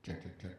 Check, check, check.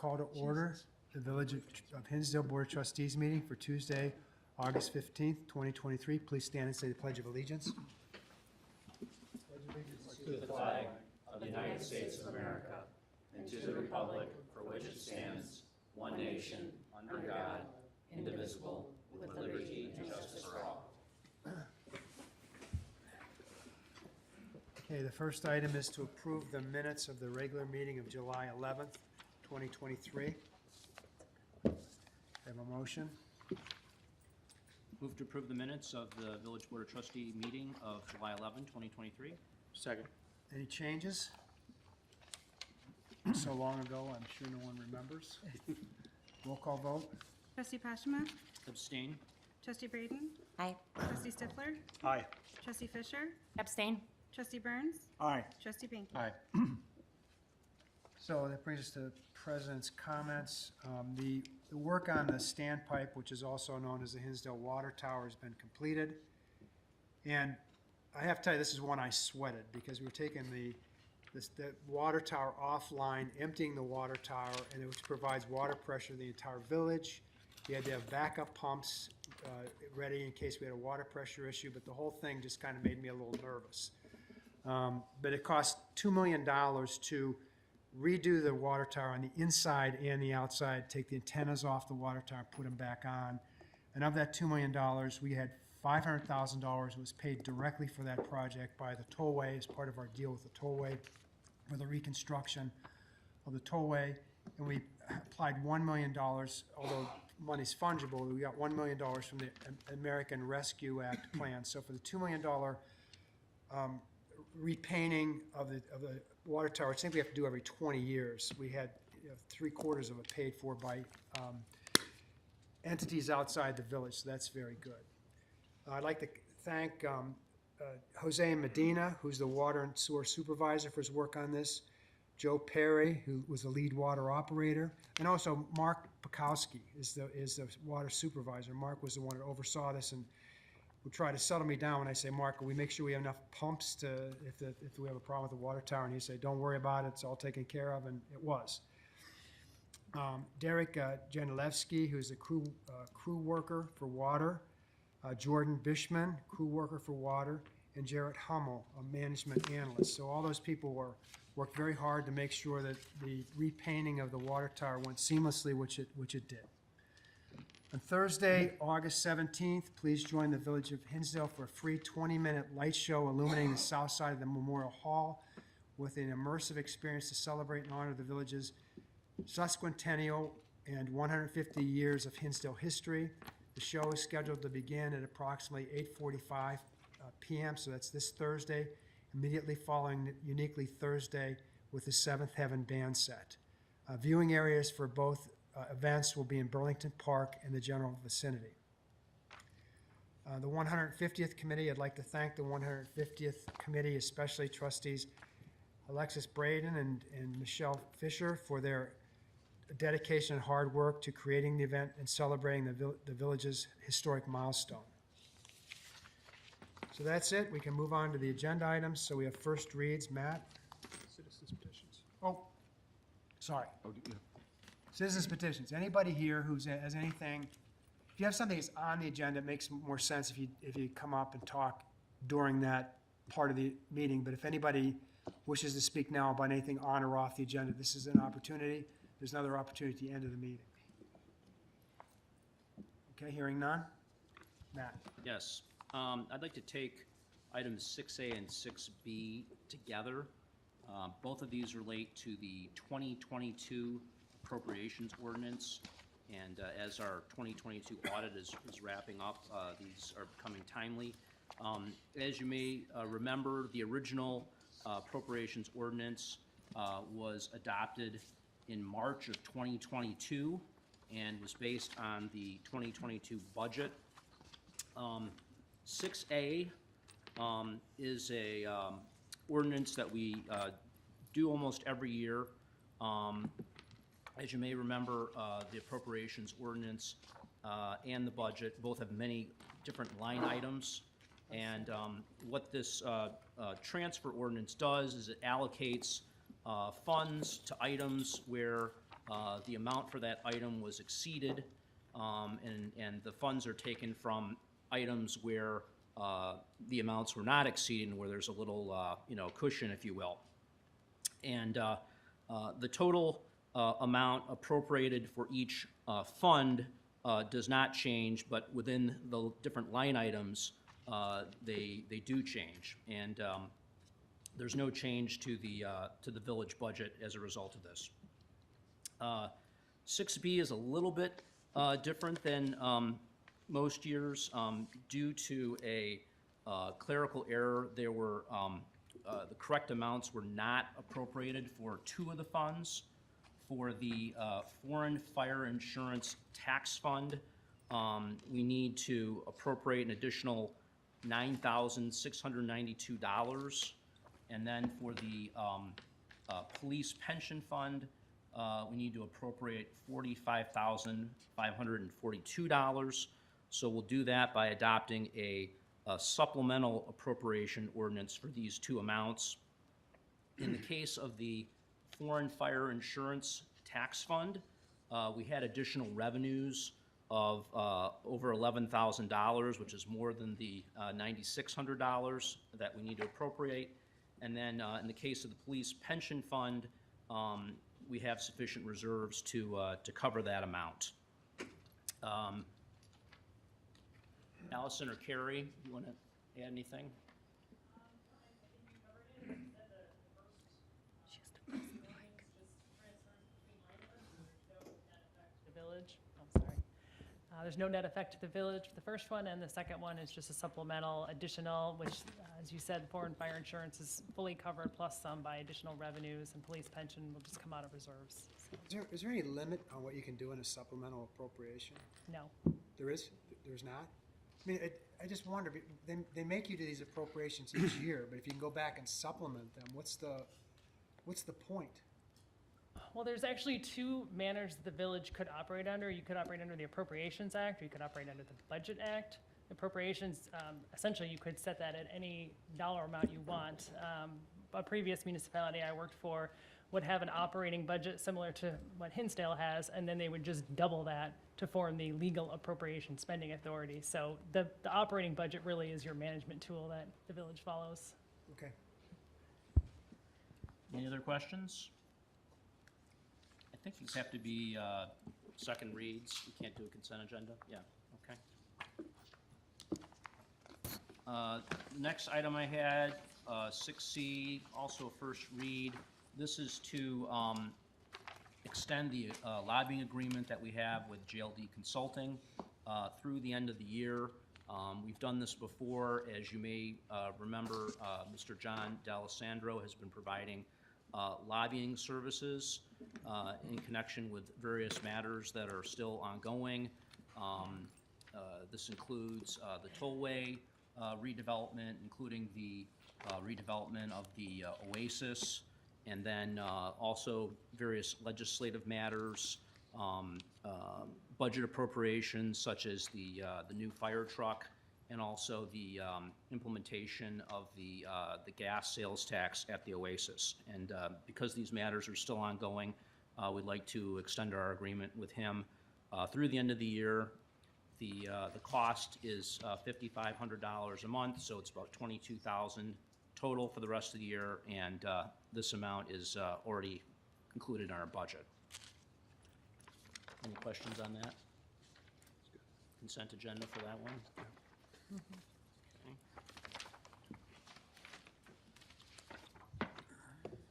call to order the Village of Hinsdale Board of Trustees meeting for Tuesday, August 15th, 2023. Please stand and say the Pledge of Allegiance. To the flag of the United States of America and to the republic for which it stands, one nation, under God, indivisible, with liberty and justice for all. Okay, the first item is to approve the minutes of the regular meeting of July 11th, 2023. Have a motion? Move to approve the minutes of the Village Board of Trustee meeting of July 11, 2023. Second. Any changes? So long ago, I'm sure no one remembers. Roll call vote. Trustee Pashima? Abstain. Trustee Braden? Aye. Trustee Stifler? Aye. Trustee Fisher? Abstain. Trustee Burns? Aye. Trustee Binky? Aye. So that brings us to President's comments. The work on the standpipe, which is also known as the Hinsdale Water Tower, has been completed. And I have to tell you, this is one I sweated because we were taking the water tower offline, emptying the water tower, and which provides water pressure to the entire village. We had to have backup pumps ready in case we had a water pressure issue, but the whole thing just kind of made me a little nervous. But it cost $2 million to redo the water tower on the inside and the outside, take the antennas off the water tower, put them back on. And of that $2 million, we had $500,000 was paid directly for that project by the tollway as part of our deal with the tollway for the reconstruction of the tollway. And we applied $1 million, although money's fungible, we got $1 million from the American Rescue Act plan. So for the $2 million repainting of the water tower, which I think we have to do every 20 years. We had 3/4 of it paid for by entities outside the village, so that's very good. I'd like to thank Jose Medina, who's the water and sewer supervisor, for his work on this, Joe Perry, who was the lead water operator, and also Mark Pekowski is the water supervisor. Mark was the one that oversaw this and would try to settle me down when I say, Mark, can we make sure we have enough pumps to, if we have a problem with the water tower? And he'd say, don't worry about it, it's all taken care of, and it was. Derek Janilewski, who's a crew worker for water, Jordan Bishman, crew worker for water, and Jarrett Hummel, a management analyst. So all those people worked very hard to make sure that the repainting of the water tower went seamlessly, which it did. On Thursday, August 17th, please join the Village of Hinsdale for a free 20-minute light show illuminating the south side of the Memorial Hall with an immersive experience to celebrate and honor the village's sesquicentennial and 150 years of Hinsdale history. The show is scheduled to begin at approximately 8:45 p.m., so that's this Thursday, immediately following Uniquely Thursday with the Seventh Heaven band set. Viewing areas for both events will be in Burlington Park and the general vicinity. The 150th committee, I'd like to thank the 150th committee, especially trustees Alexis Braden and Michelle Fisher for their dedication and hard work to creating the event and celebrating the village's historic milestone. So that's it. We can move on to the agenda items. So we have first reads. Matt? Citizens petitions. Oh, sorry. Citizens petitions. Anybody here who has anything, if you have something that's on the agenda, it makes more sense if you come up and talk during that part of the meeting. But if anybody wishes to speak now about anything on or off the agenda, this is an opportunity. There's another opportunity at the end of the meeting. Okay, hearing none. Matt? Yes. I'd like to take items 6A and 6B together. Both of these relate to the 2022 appropriations ordinance. And as our 2022 audit is wrapping up, these are becoming timely. As you may remember, the original appropriations ordinance was adopted in March of 2022 and was based on the 2022 budget. 6A is a ordinance that we do almost every year. As you may remember, the appropriations ordinance and the budget both have many different line items. And what this transfer ordinance does is it allocates funds to items where The amount for that item was exceeded, and the funds are taken from items where the amounts were not exceeded, where there's a little, cushion, if you will. And the total amount appropriated for each fund does not change, but within the different line items, they do change. And there's no change to the village budget as a result of this. 6B is a little bit different than most years due to a clerical error. There were the correct amounts were not appropriated for two of the funds. For the Foreign Fire Insurance Tax Fund, we need to appropriate an additional $9,692. And then for the Police Pension Fund, we need to appropriate $45,542. So we'll do that by adopting a supplemental appropriation ordinance for these two amounts. In the case of the Foreign Fire Insurance Tax Fund, we had additional revenues of over $11,000, which is more than the $9,600 that we need to appropriate. And then in the case of the Police Pension Fund, we have sufficient reserves to cover that amount. Allison or Carrie, you want to add anything? The village, I'm sorry. There's no net effect to the village for the first one, and the second one is just a supplemental additional, which, as you said, foreign fire insurance is fully covered, plus some by additional revenues, and police pension will just come out of reserves. So, Is there any limit on what you can do in a supplemental appropriation? no. There is? There's not? I mean, I just wonder, they make you do these appropriations each year, but if you can go back and supplement them, what's the point? Well, there's actually two manners the village could operate under. You could operate under the Appropriations Act, or you could operate under the Budget Act. Appropriations, essentially, you could set that at any dollar amount you want. A previous municipality I worked for would have an operating budget similar to what Hinsdale has, and then they would just double that to form the legal appropriation spending authority. So the operating budget really is your management tool that the village follows. Okay. Any other questions? I think these have to be second reads. We can't do a consent agenda? Yeah, okay. Next item I had, 6C, also a first read. This is to extend the lobbying agreement that we have with JLD Consulting through the end of the year. We've done this before. As you may remember, Mr. John D'Alessandro has been providing lobbying services in connection with various matters that are still ongoing. This includes the tollway redevelopment, including the redevelopment of the Oasis, and then also various legislative matters, budget appropriations such as the new fire truck, and also the implementation of the gas sales tax at the Oasis. And because these matters are still ongoing, we'd like to extend our agreement with him through the end of the year. The cost is $5,500 a month, so it's about $22,000 total for the rest of the year, and this amount is already included in our budget. Any questions on that? Consent agenda for that one? Okay.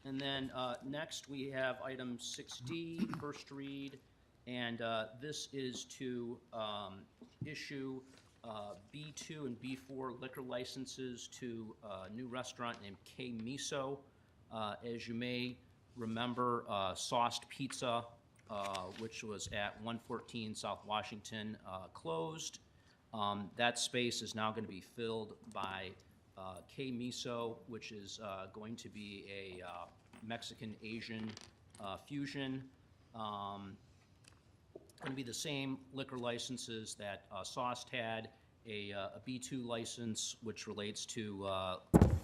And then next we have item 6D, first read, and this is to issue B2 and B4 liquor licenses to a new restaurant named K Miso. As you may remember, Sauced Pizza, which was at 114 South Washington, closed. That space is now going to be filled by K Miso, which is going to be a Mexican-Asian fusion. Going to be the same liquor licenses that Sauced had, a B2 license, which relates to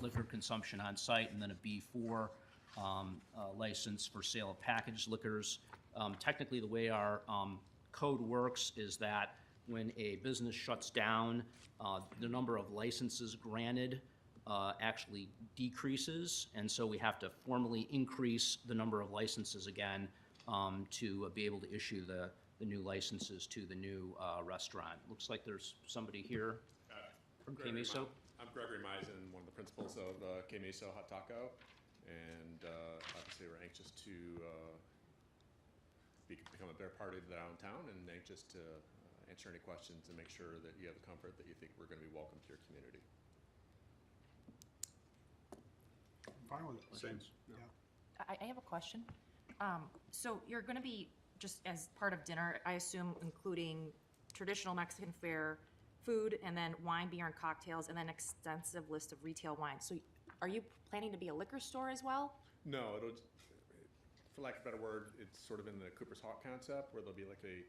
liquor consumption on site, and then a B4 license for sale of packaged liquors. Technically, the way our code works is that when a business shuts down, the number of licenses granted actually decreases, and so we have to formally increase the number of licenses again to be able to issue the new licenses to the new restaurant. Looks like there's somebody here from Gregory K-Miso. I'm Gregory Meisen, one of the principals of K-Miso Hot Taco, and obviously we're anxious to become a better part of downtown and anxious to answer any questions and make sure that you have the comfort that you think we're going to be welcome to your community. Fine with it. Same. Yeah. I have a question. So you're going to be, just as part of dinner, I assume including traditional Mexican fare, food, and then wine, beer, and cocktails, and then extensive list of retail wines. So are you planning to be a liquor store as well? No, for lack of a better word, it's sort of in the Cooper's Hawk concept where there'll be like a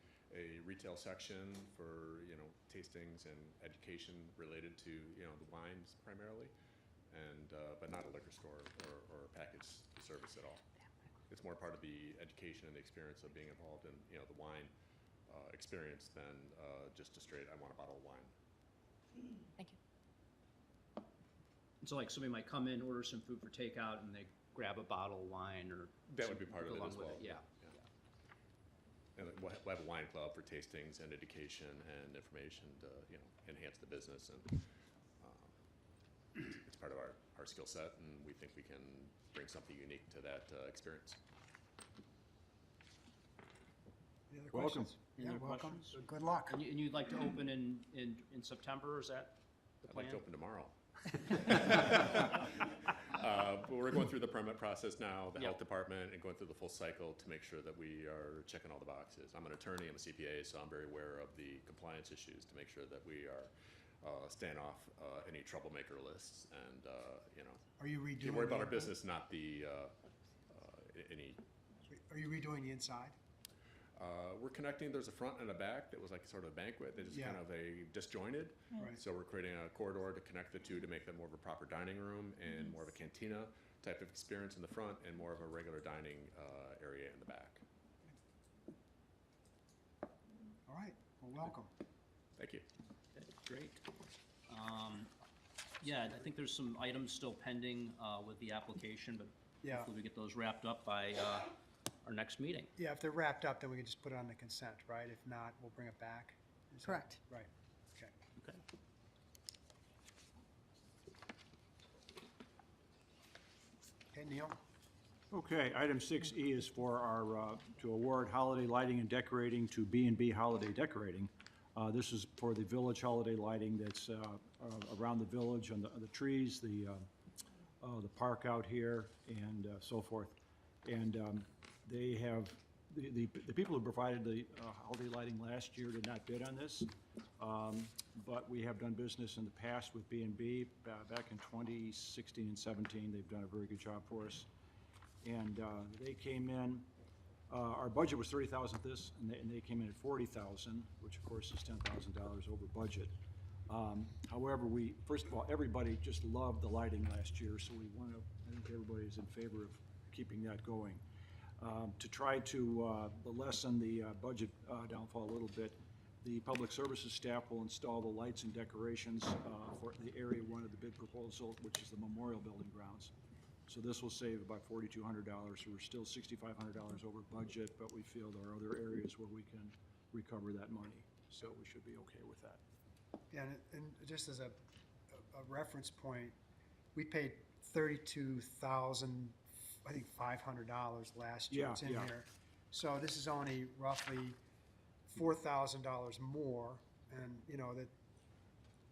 retail section for, tastings and education related to, the wines primarily, and but not a liquor store or a packaged service at all. It's more part of the education and the experience of being involved in, the wine experience than just a straight, I want a bottle of wine. Thank you. So like somebody might come in, order some food for takeout, and they grab a bottle of wine or. That would be part of go it along as with well. Yeah. And we'll have a wine club for tastings and education and information to, enhance the business. And it's part of our skill set, and we think we can bring something unique to that experience. Any other Welcome. questions? Any Yeah, other welcome. questions? Good luck. And you'd like to open in September, is that the I'd plan? like to open tomorrow. But we're going through the permit process now, the health Yep. department, and going through the full cycle to make sure that we are checking all the boxes. I'm an attorney, I'm a CPA, so I'm very aware of the compliance issues to make sure that we are staying off any troublemaker lists and, Are you redoing? get worried about the- our business, not the, any. Are you redoing the inside? We're connecting, there's a front and a back that was like sort of a banquet, that is Yeah. kind of a disjointed. Right. So we're creating a corridor to connect the two to make them more of a proper dining room and more of a cantina type of experience in the front and more of a regular dining area in the back. All right, well, welcome. Thank you. Okay, great. Yeah, I think there's some items still pending with the application, but Yeah. hopefully we get those wrapped up by our next meeting. Yeah, if they're wrapped up, then we can just put it on the consent, right? If not, we'll bring it back. Is that- Correct. Right, okay. Okay. Okay, Neil? Okay, item 6E is for our, to award holiday lighting and decorating to B&B Holiday Decorating. This is for the village holiday lighting that's around the village, on the trees, the park out here, and so forth. And they have, the people who provided the holiday lighting last year did not bid on this, but we have done business in the past with B&B. Back in 2016 and 17, they've done a very good job for us. And they came in, our budget was $30,000 this, and they came in at $40,000, which of course is $10,000 over budget. However, first of all, everybody just loved the lighting last year, so we want to, I think everybody is in favor of keeping that going. To try to lessen the budget downfall a little bit, the public services staff will install the lights and decorations for the area one of the bid proposal, which is the Memorial Building grounds. So this will save about $4,200. So we're still $6,500 over budget, but we feel there are other areas where we can recover that money. So we should be okay with that. Yeah, and just as a reference point, we paid $32,000, I think $500 last year. Yeah, It's in yeah. here. So this is only roughly $4,000 more, and, the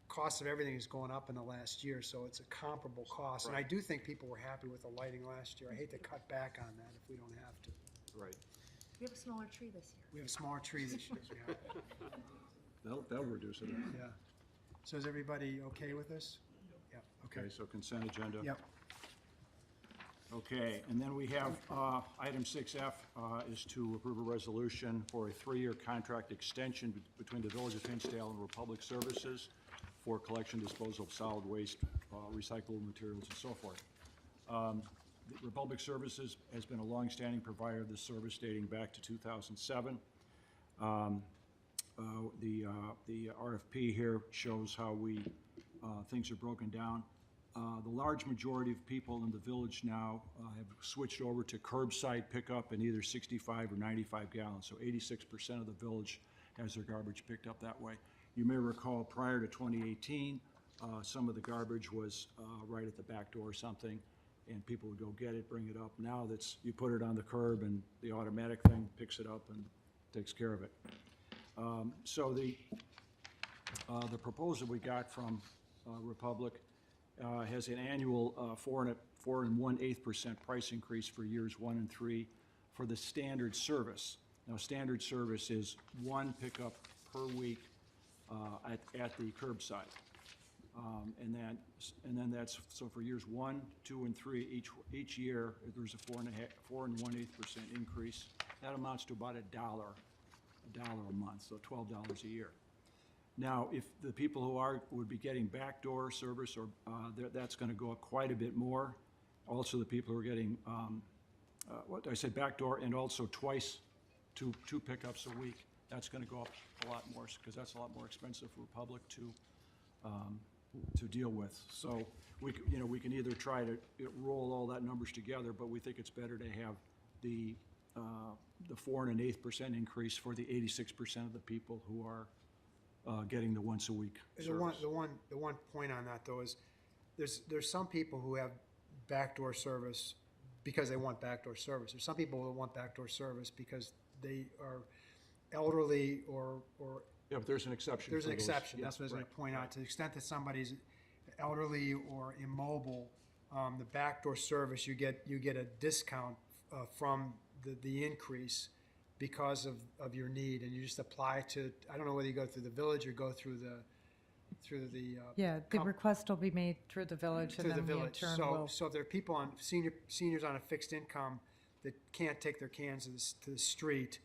cost of everything is going up in the last year, so it's a comparable cost. And I do think people were happy with the lighting last year. I hate to cut back on that if we don't have to. Right. We have a smaller tree this year. We have a smaller tree this year, yeah. That'll reduce it. Yeah. So is everybody okay with this? Yeah, Okay, okay. so consent agenda. Yep. Okay, and then we have item 6F is to approve a resolution for a 3-year contract extension between the Village of Hinsdale and Republic Services for collection disposal of solid waste, recyclable materials, and so forth. Republic Services has been a longstanding provider of this service dating back to 2007. The RFP here shows how things are broken down. The large majority of people in the village now have switched over to curbside pickup in either 65 or 95 gallons. So 86% of the village has their garbage picked up that way. You may recall prior to 2018, some of the garbage was right at the back door or something, and people would go get it, bring it up. Now you put it on the curb and the automatic thing picks it up and takes care of it. So the proposal we got from Republic has an annual 4 1/8% price increase for years 1 and 3 for the standard service. Now, standard service is one pickup per week at the curbside. And then that's, so for years 1, 2, and 3, each year, there's a 4 1/8% increase. That amounts to about $1 a month, so $12 a year. Now, if the people who would be getting backdoor service, or that's going to go up quite a bit more. Also, the people who are getting, what I said, backdoor, and also twice, two pickups a week, that's going to go up a lot more, because that's a lot more expensive for Republic to deal with. So we can either try to roll all that numbers together, but we think it's better to have the 4 1/8% increase for the 86% of the people who are getting the once a week service. The one point on that, though, is there's some people who have backdoor service because they want backdoor service. There's some people who want backdoor service because they are elderly or Yeah, but there's an exception. there's an for those. exception. Yeah, That's what I was going right. to point out. To the extent that somebody's elderly or immobile, the backdoor service, you get a discount from the increase because of your need, and you just apply to, I don't know whether you go through the village or go through the Yeah, the com- request will be made through the village, and to the then we in village. turn So, will. so if there are people on, seniors on a fixed income that can't take their cans to the street,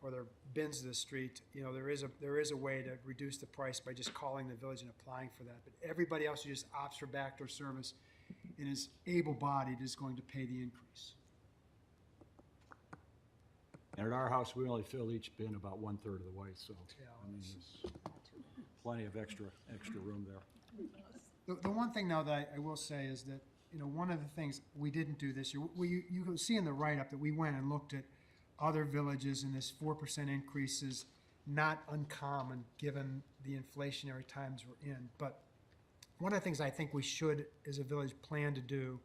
or their bins to the street, there is a way to reduce the price by just calling the village and applying for that. But everybody else who just opts for backdoor service and is able-bodied is going to pay the increase. And at our house, we only fill each bin about 1/3 of the way, so, Yeah, I mean, there's plenty of extra room there. The one thing now that I will say is that, one of the things we didn't do this year, you can see in the write-up that we went and looked at other villages, and this 4% increase is not uncommon given the inflationary times we're in. But one of the things I think we should, as a village, plan to do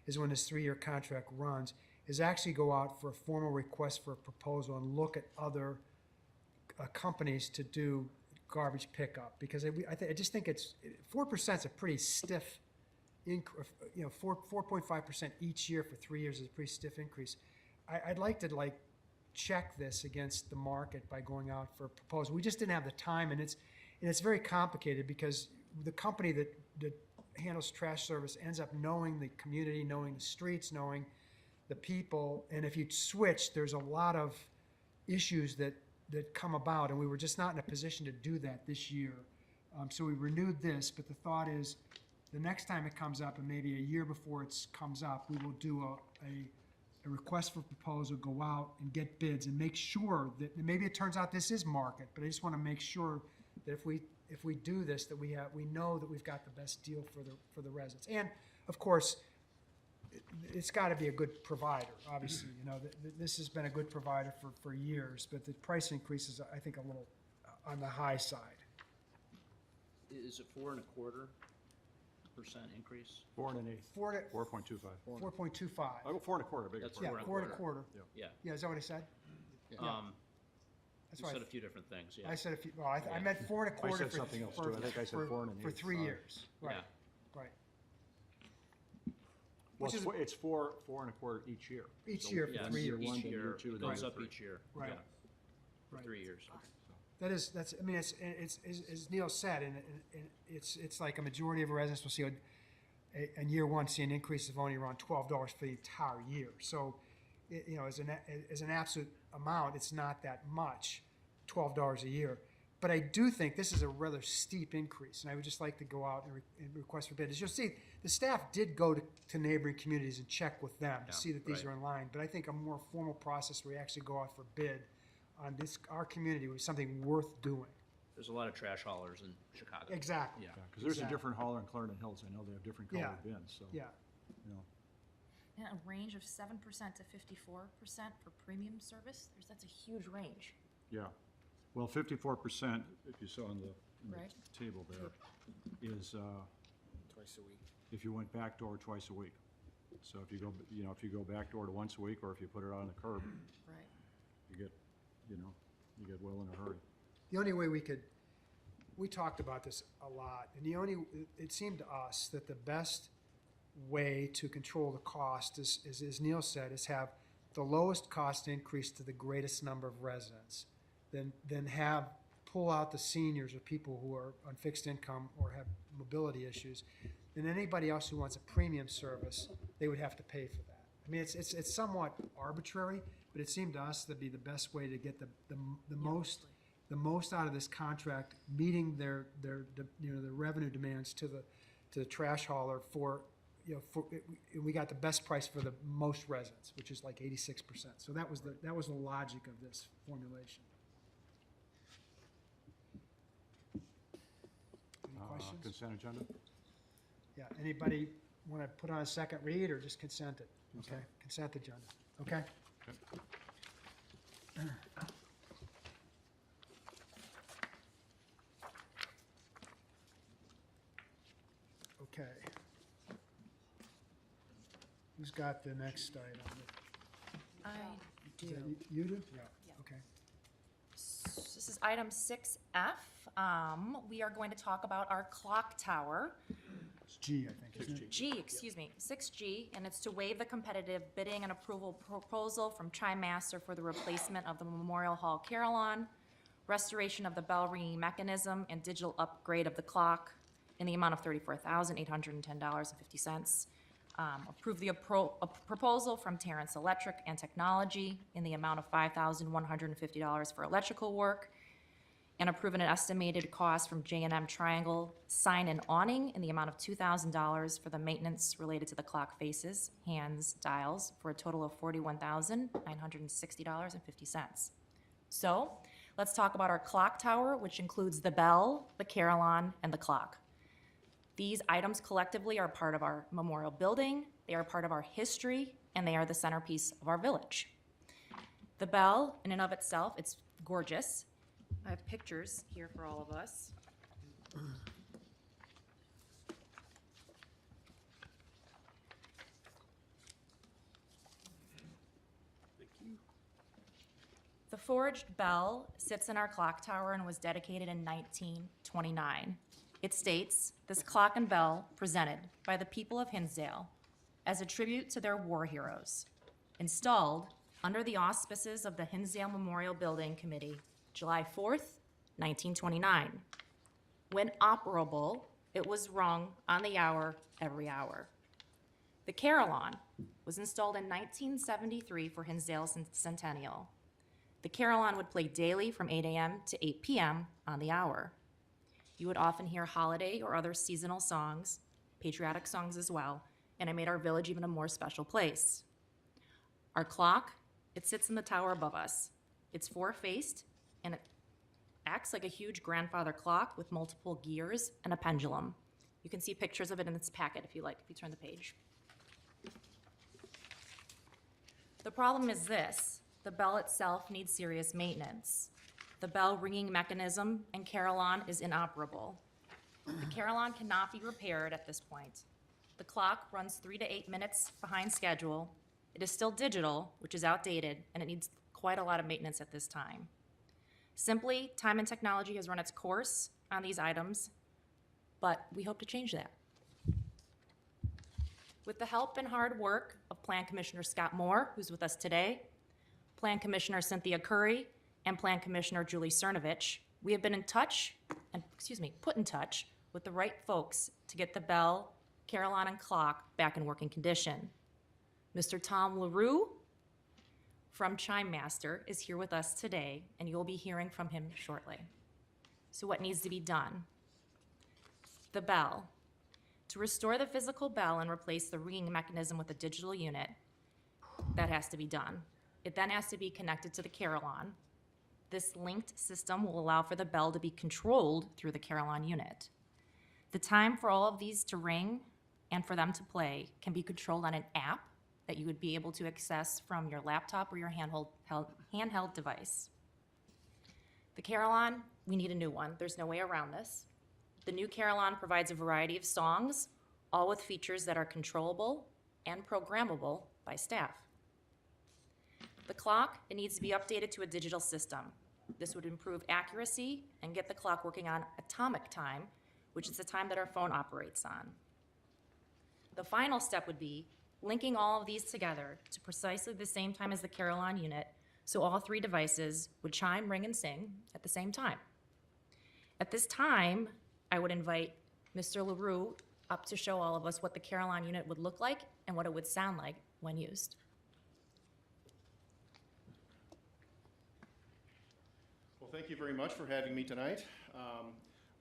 is when this 3-year contract runs, is actually go out for a formal request for a proposal and look at other companies to do garbage pickup. Because I just think 4% is a pretty stiff, 4.5% each year for 3 years is a pretty stiff increase. I'd like to check this against the market by going out for a proposal. We just didn't have the time, and it's very complicated because the company that handles trash service ends up knowing the community, knowing the streets, knowing the people, and if you switch, there's a lot of issues that come about, and we were just not in a position to do that this year. So we renewed this, but the thought is, the next time it comes up, and maybe a year before it comes up, we will do a request for proposal, go out and get bids, and make sure that, maybe it turns out this is market, but I just want to make sure that if we do this, that we know that we've got the best deal for the residents. And, of course, it's got to be a good provider, obviously. This has been a good provider for years, but the price increase is, I think, a little on the high side. Is it 4 1/4% increase? 4 1/8, 4.25. 4.25. I go 4 1/4, big. That's Yeah, 4 4.25. Yeah. Yeah, is that what I said? That's You right. said a few different things, yeah. I said I meant 4.25. I said something else, too. I think I said 4 1/8. For 3 Sorry. years. Right, Yeah. right. Well, Which is- it's 4 1/4 each year. Each So year for Yeah, 3 year years. one, each then year year, two, it then goes year up three. each year. Right. Yeah, for Right. 3 years. That's, I mean, it's, as Neil said, and it's like a majority of residents will see in year one, see an increase of only around $12 for the entire year. So, as an absolute amount, it's not that much, $12 a year. But I do think this is a rather steep increase, and I would just like to go out and request for bid. As you'll see, the staff did go to neighboring communities and check with them to see that these right. are in line. But I think a more formal process where we actually go out for bid on this, our community, was something worth doing. There's a lot of trash haulers in Chicago. Exactly. Yeah. Because there's a Exactly. different hauler in Clarendon Hills. I know they have different colored Yeah. bins, so, Yeah. you know. And a range of 7% to 54% for premium service, that's a huge range. Yeah. Well, 54%, if you saw in the Right. table there, is Twice a week. if you went back door twice a week. So if you go, you know, if you go back door to once a week, or if you put it on the curb, Right. you get, you know, you get well in a hurry. The only way we talked about this a lot, and it seemed to us that the best way to control the cost is, as Neil said, is have the lowest cost increase to the greatest number of residents. Then pull out the seniors or people who are on fixed income or have mobility issues. And anybody else who wants a premium service, they would have to pay for that. I mean, it's somewhat arbitrary, but it seemed to us to be the best way to get the most out of this contract, meeting their revenue demands to the trash hauler we got the best price for the most residents, which is like 86%. So that was the logic of this formulation. Any questions? Consent agenda? Yeah, anybody want to put on a second read or just consent it? Okay, consent agenda, okay? Okay. Who's got the next item? I Is do. that you do? Yeah, Yeah. okay. This is item 6F. We are going to talk about our clock tower. It's G, I think, isn't it? G, excuse me, 6G, and it's to waive the competitive bidding and approval proposal from TriMaster for the replacement of the Memorial Hall carillon, restoration of the bell ringing mechanism, and digital upgrade of the clock in the amount of $34,810.50. Approve the proposal from Terrence Electric and Technology in the amount of $5,150 for electrical work, and approve an estimated cost from J&M Triangle Sign and Awning in the amount of $2,000 for the maintenance related to the clock faces, hands, dials, for a total of $41,960.50. So, let's talk about our clock tower, which includes the bell, the carillon, and the clock. These items collectively are part of our memorial building, they are part of our history, and they are the centerpiece of our village. The bell, in and of itself, it's gorgeous. I have pictures here for all of us. The forged bell sits in our clock tower and was dedicated in 1929. It states, "This clock and bell presented by the people of Hinsdale as a tribute to their war heroes, installed under the auspices of the Hinsdale Memorial Building Committee, July 4th, 1929. When operable, it was rung on the hour every hour." The carillon was installed in 1973 for Hinsdale Centennial. The carillon would play daily from 8 a.m. to 8 p.m. on the hour. You would often hear holiday or other seasonal songs, patriotic songs as well, and it made our village even a more special place. Our clock, it sits in the tower above us. It's four-faced, and it acts like a huge grandfather clock with multiple gears and a pendulum. You can see pictures of it in this packet if you like, if you turn the page. The problem is this: the bell itself needs serious maintenance. The bell ringing mechanism and carillon is inoperable. The carillon cannot be repaired at this point. The clock runs 3 to 8 minutes behind schedule. It is still digital, which is outdated, and it needs quite a lot of maintenance at this time. Simply, time and technology has run its course on these items, but we hope to change that. With the help and hard work of Plan Commissioner Scott Moore, who's with us today, Plan Commissioner Cynthia Curry, and Plan Commissioner Julie Cernovich, we have been put in touch with the right folks to get the bell, carillon, and clock back in working condition. Mr. Tom LaRue from Chime Master is here with us today, and you'll be hearing from him shortly. So what needs to be done? The bell. To restore the physical bell and replace the ringing mechanism with a digital unit, that has to be done. It then has to be connected to the Carillon. This linked system will allow for the bell to be controlled through the Carillon unit. The time for all of these to ring and for them to play can be controlled on an app that you would be able to access from your laptop or your handheld device. The Carillon, we need a new one. There's no way around this. The new Carillon provides a variety of songs, all with features that are controllable and programmable by staff. The clock, it needs to be updated to a digital system. This would improve accuracy and get the clock working on atomic time, which is the time that our phone operates on. The final step would be linking all of these together to precisely the same time as the Carillon unit, so all three devices would chime, ring, and sing at the same time. At this time, I would invite Mr. LaRue up to show all of us what the Carillon unit would look like and what it would sound like when used. Well, thank you very much for having me tonight.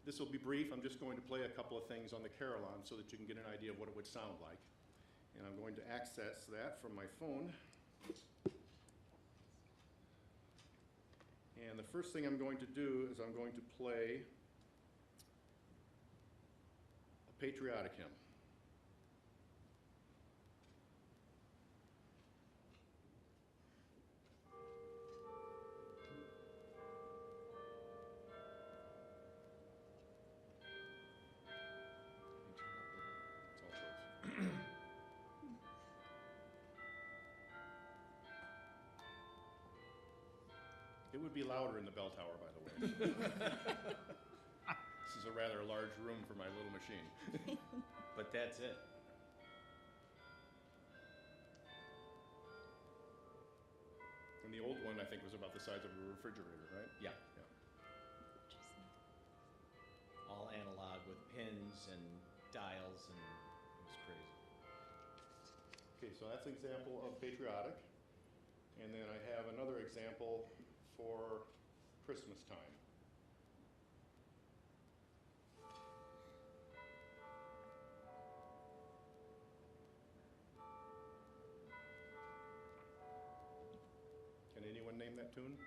This will be brief. I'm just going to play a couple of things on the Carillon so that you can get an idea of what it would sound like. And I'm going to access that from my phone. And the first thing I'm going to do is I'm going to play a patriotic hymn. It would be louder in the bell tower, by the way. This is a rather large room for my little machine. But that's it. And the old one, I think, was about the size of a refrigerator, right? Yeah. All analog with pins and dials, and it was crazy. Okay, so that's an example of patriotic. And then I have another example for Christmas time. Can anyone name that tune?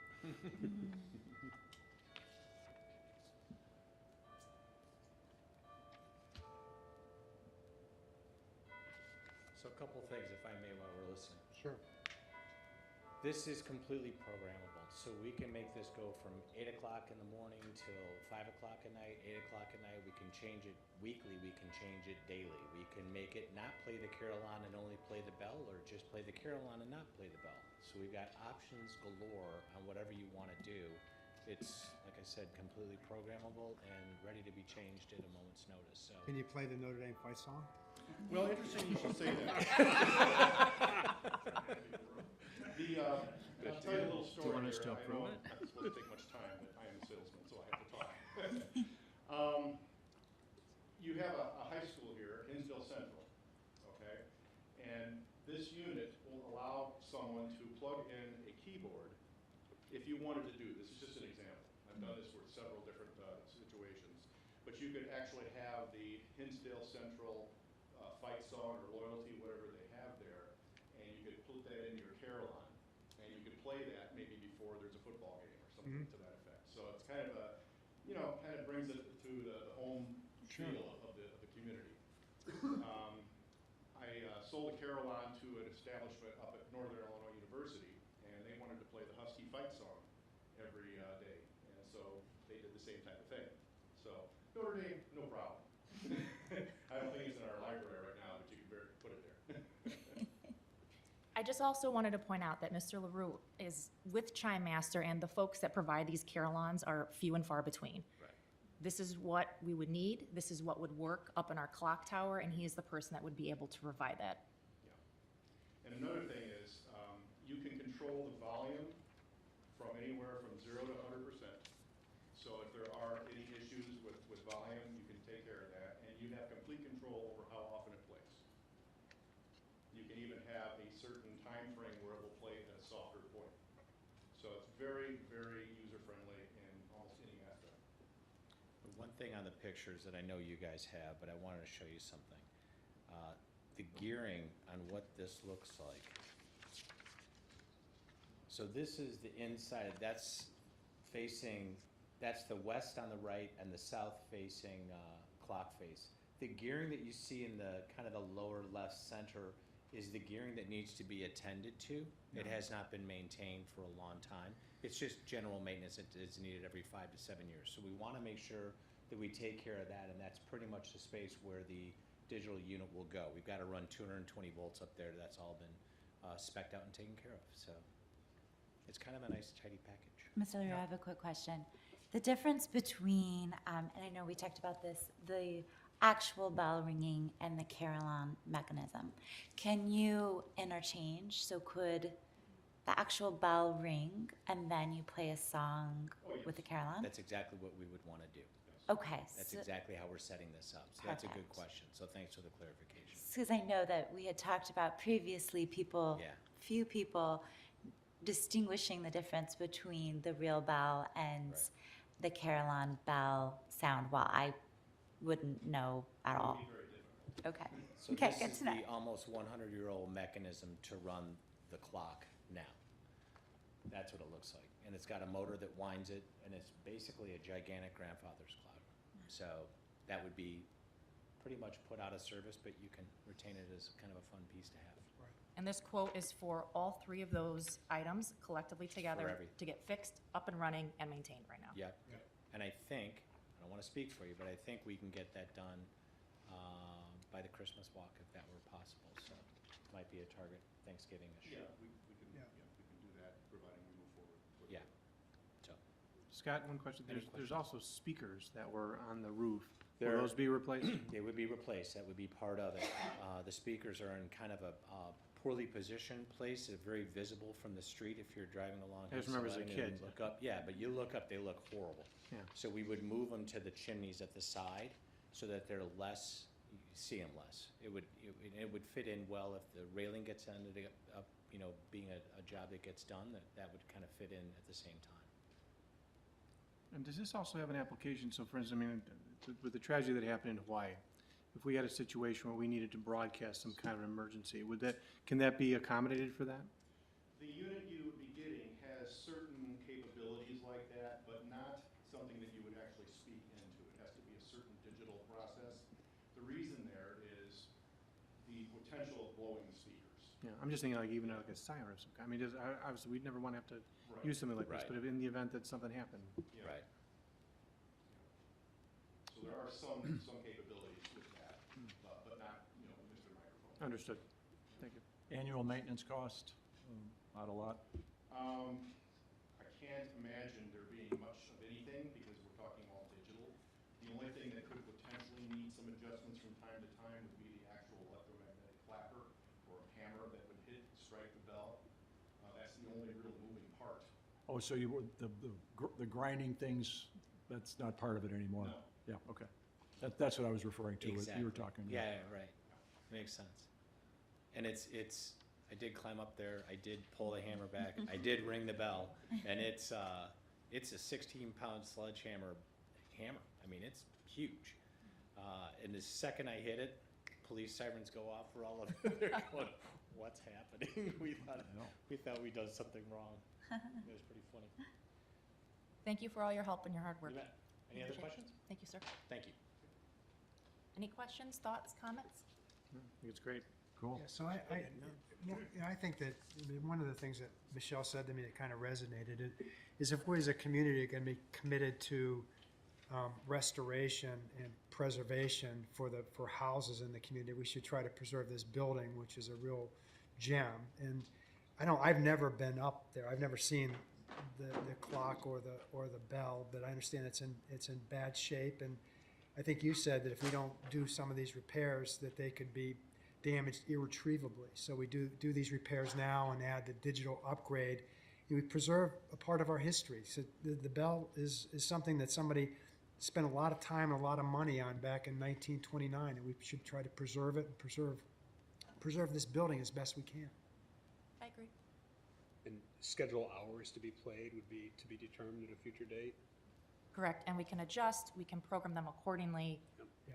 So a couple things, if I may, while we're listening. Sure. This is completely programmable, so we can make this go from 8 o'clock in the morning till 5 o'clock at night, 8 o'clock at night. We can change it weekly, we can change it daily. We can make it not play the Carillon and only play the bell, or just play the Carillon and not play the bell. So we've got options galore on whatever you want to do. It's, like I said, completely programmable and ready to be changed at a moment's notice, so. Can you play the Notre Dame fight song? Well, interesting you should say that. I'll tell you a little story want us here. to I approve know it? I'm not supposed to take much time, but I am a salesman, so I have to talk. You have a high school here, Hinsdale Central, okay? And this unit will allow someone to plug in a keyboard if you wanted to do, this is just an example. I've done this for several different situations. But you could actually have the Hinsdale Central fight song or loyalty, whatever they have there, and you could put that in your Carillon, and you could play that maybe before there's a football game or something to that effect. So it's kind of a, kind of brings it to the home feel of the community. I sold a Carillon to an establishment up at Northern Illinois University, and they wanted to play the Husky fight song every day, and so they did the same type of thing. So Notre Dame, no problem. I don't think it's in our library right now, but you can put it there. I just also wanted to point out that Mr. LaRue is with Chime Master, and the folks that provide these Carillons are few and far between. Right. This is what we would need, this is what would work up in our clock tower, and he is the person that would be able to provide that. Yeah. And another thing is, you can control the volume from anywhere from 0 to 100%. So if there are any issues with volume, you can take care of that, and you have complete control over how often it plays. You can even have a certain time frame where it will play at a softer point. So it's very, very user-friendly in almost any aspect. one thing on the pictures that I know you guys have, but I wanted to show you something. The gearing on what this looks like. So this is the inside, that's facing, that's the west on the right and the south facing clock face. The gearing that you see in the kind of the lower left center is the gearing that needs to be attended to. It has not been maintained for a long time. It's just general maintenance that is needed every 5 to 7 years. So we want to make sure that we take care of that, and that's pretty much the space where the digital unit will go. We've got to run 220 volts up there. That's all been spec'd out and taken care of. So it's kind of a nice, tidy package. Mr. Leroy, I have a quick question. The difference between, and I know we talked about this, the actual bell ringing and the carillon mechanism, can you interchange? So could the actual bell ring and then you play a song with the carillon? That's exactly what we would want to do. Okay. That's exactly how we're setting this up. So that's a good Perfect. question. So thanks for the clarification. Because I know that we had talked about previously people, Yeah. few people distinguishing the difference between the real bell and Right. the carillon bell sound, while I wouldn't know at all. Okay. So Okay, this good is to know. the almost 100-year-old mechanism to run the clock now. That's what it looks like. And it's got a motor that winds it, and it's basically a gigantic grandfather's clock. So that would be pretty much put out of service, but you can retain it as kind of a fun piece to have. And this quote is for all three of those items collectively together every- to get fixed, up and running, and maintained right now. Yep. And I think, I don't want to speak for you, but I think we can get that done by the Christmas walk if that were possible. So it might be a target Thanksgiving-ish. Yeah, we can do that, providing we move forward. with Yeah. it. So Scott, one question. Any There's also speakers that were on the roof. Will There- those be replaced? they would be replaced. That would be part of it. The speakers are in kind of a poorly positioned place. They're very visible from the street if you're driving along. I just remember as a Hillside Avenue and kid. Look up, yeah, but you look up, they look horrible. Yeah. So we would move them to the chimneys at the side so that they're less, you see them less. It would fit in well if the railing gets ended up, you know, being a job that gets done, that would kind of fit in at the same time. And does this also have an application? So for instance, I mean, with the tragedy that happened in Hawaii, if we had a situation where we needed to broadcast some kind of an emergency, can that be accommodated for that? The unit you would be getting has certain capabilities like that, but not something that you would actually speak into. It has to be a certain digital process. The reason there is the potential of blowing the speakers. Yeah, I'm just thinking like even like a siren or some kind. I mean, obviously, we'd never want to have to Right. use something like this, Right. but if in the event that something happened. Yeah. Right. So there are some capabilities with that, but not, Mr. Microphone. Understood. Thank you. Annual maintenance cost, not a lot. I can't imagine there being much of anything because we're talking all digital. The only thing that could potentially need some adjustments from time to time would be the actual electromagnetic clapper or a hammer that would strike the bell. That's the only real moving part. Oh, so the grinding things, that's not part of it anymore? No. Yeah, okay. That's what I was referring to, what Exactly. you were talking about. Yeah, right. Makes sense. And I did climb up there, I did pull the hammer back, I did ring the bell, and it's a 16-pound sledgehammer hammer. I mean, it's huge. And the second I hit it, police sirens go off for all of it. They're going, what's happening? We thought we'd done something wrong. It was pretty funny. Thank you for all your help and your hard work. You bet. Any other Appreciate it. questions? Thank you, sir. Thank you. Any questions, thoughts, comments? I think it's great. Cool. Yeah, so I think that one of the things that Michelle said to me that kind of resonated is if we as a community are going to be committed to restoration and preservation for houses in the community, we should try to preserve this building, which is a real gem. And I've never been up there. I've never seen the clock or the bell, but I understand it's in bad shape. And I think you said that if we don't do some of these repairs, that they could be damaged irretrievably. So we do these repairs now and add the digital upgrade. We preserve a part of our history. So the bell is something that somebody spent a lot of time and a lot of money on back in 1929, and we should try to preserve it and preserve this building as best we can. I agree. And schedule hours to be played would be to be determined at a future date? Correct, and we can adjust, we can program them accordingly. Yeah.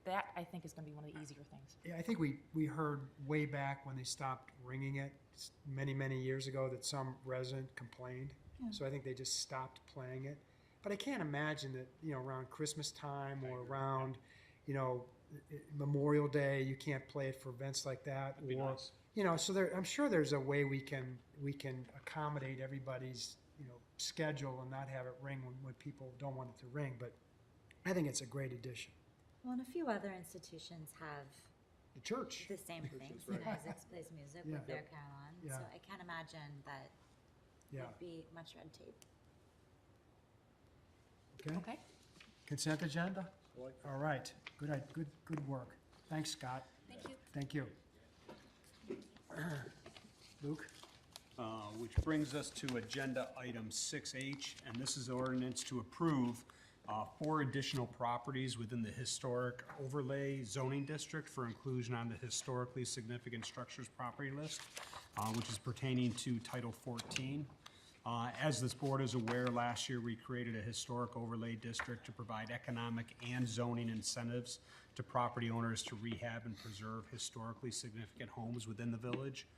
That, I think, is gonna be one of the easier things. Yeah, I think we heard way back when they stopped ringing it, many, many years ago, that some resident complained. So I think they just stopped playing it. But I can't imagine that, around Christmas time or around, Memorial Day, you can't play it for events like that. That'd be Or, nice. so I'm sure there's a way we can accommodate everybody's, schedule and not have it ring when people don't want it to ring. But I think it's a great addition. Well, and a few other institutions have The church. the same thing. right. Isaacs plays music Yeah. with their carillon, Yeah. so I can't imagine that Yeah. there'd be much red tape. Okay. Okay? Consent agenda? All right. Good work. Thanks, Scott. Thank you. Thank you. Luke? Which brings us to agenda item 6H, and this is ordinance to approve 4 additional properties within the historic overlay zoning district for inclusion on the historically significant structures property list, which is pertaining to Title 14. As this board is aware, last year we created a historic overlay district to provide economic and zoning incentives to property owners to rehab and preserve historically significant homes within the village.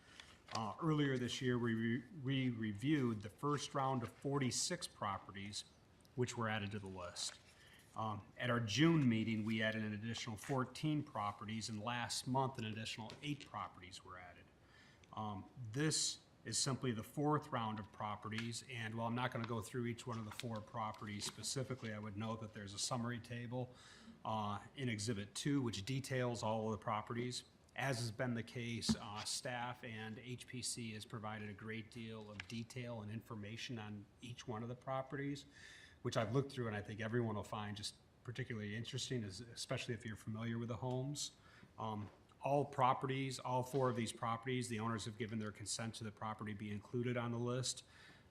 Earlier this year, we reviewed the first round of 46 properties which were added to the list. At our June meeting, we added an additional 14 properties, and last month, an additional 8 properties were added. This is simply the 4th round of properties, and while I'm not gonna go through each one of the 4 properties specifically, I would note that there's a summary table in Exhibit 2, which details all of the properties. As has been the case, staff and HPC has provided a great deal of detail and information on each one of the properties, which I've looked through and I think everyone will find just particularly interesting, especially if you're familiar with the homes. All properties, all 4 of these properties, the owners have given their consent to the property be included on the list.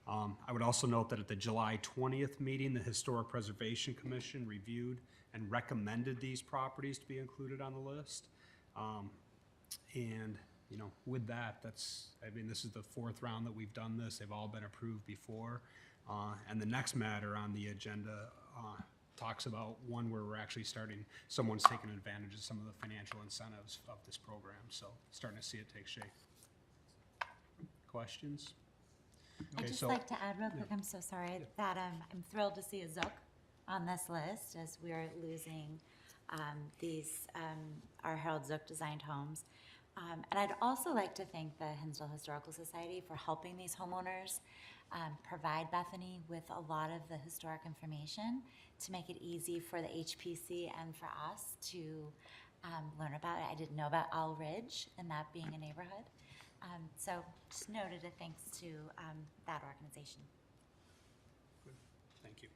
I would also note that at the July 20th meeting, the Historic Preservation Commission reviewed and recommended these properties to be included on the list. And, with that, this is the 4th round that we've done this. They've all been approved before. And the next matter on the agenda talks about one where we're actually someone's taking advantage of some of the financial incentives of this program. So starting to see it take shape. Questions? I'd Okay, just so- like to add real quick, I'm so sorry, that I'm thrilled to see a Zook on this list as we are losing our Harold Zook designed homes. And I'd also like to thank the Hinsdale Historical Society for helping these homeowners provide Bethany with a lot of the historic information to make it easy for the HPC and for us to learn about it. I didn't know about Owl Ridge and that being a neighborhood. So just noted a thanks to that organization. Thank you.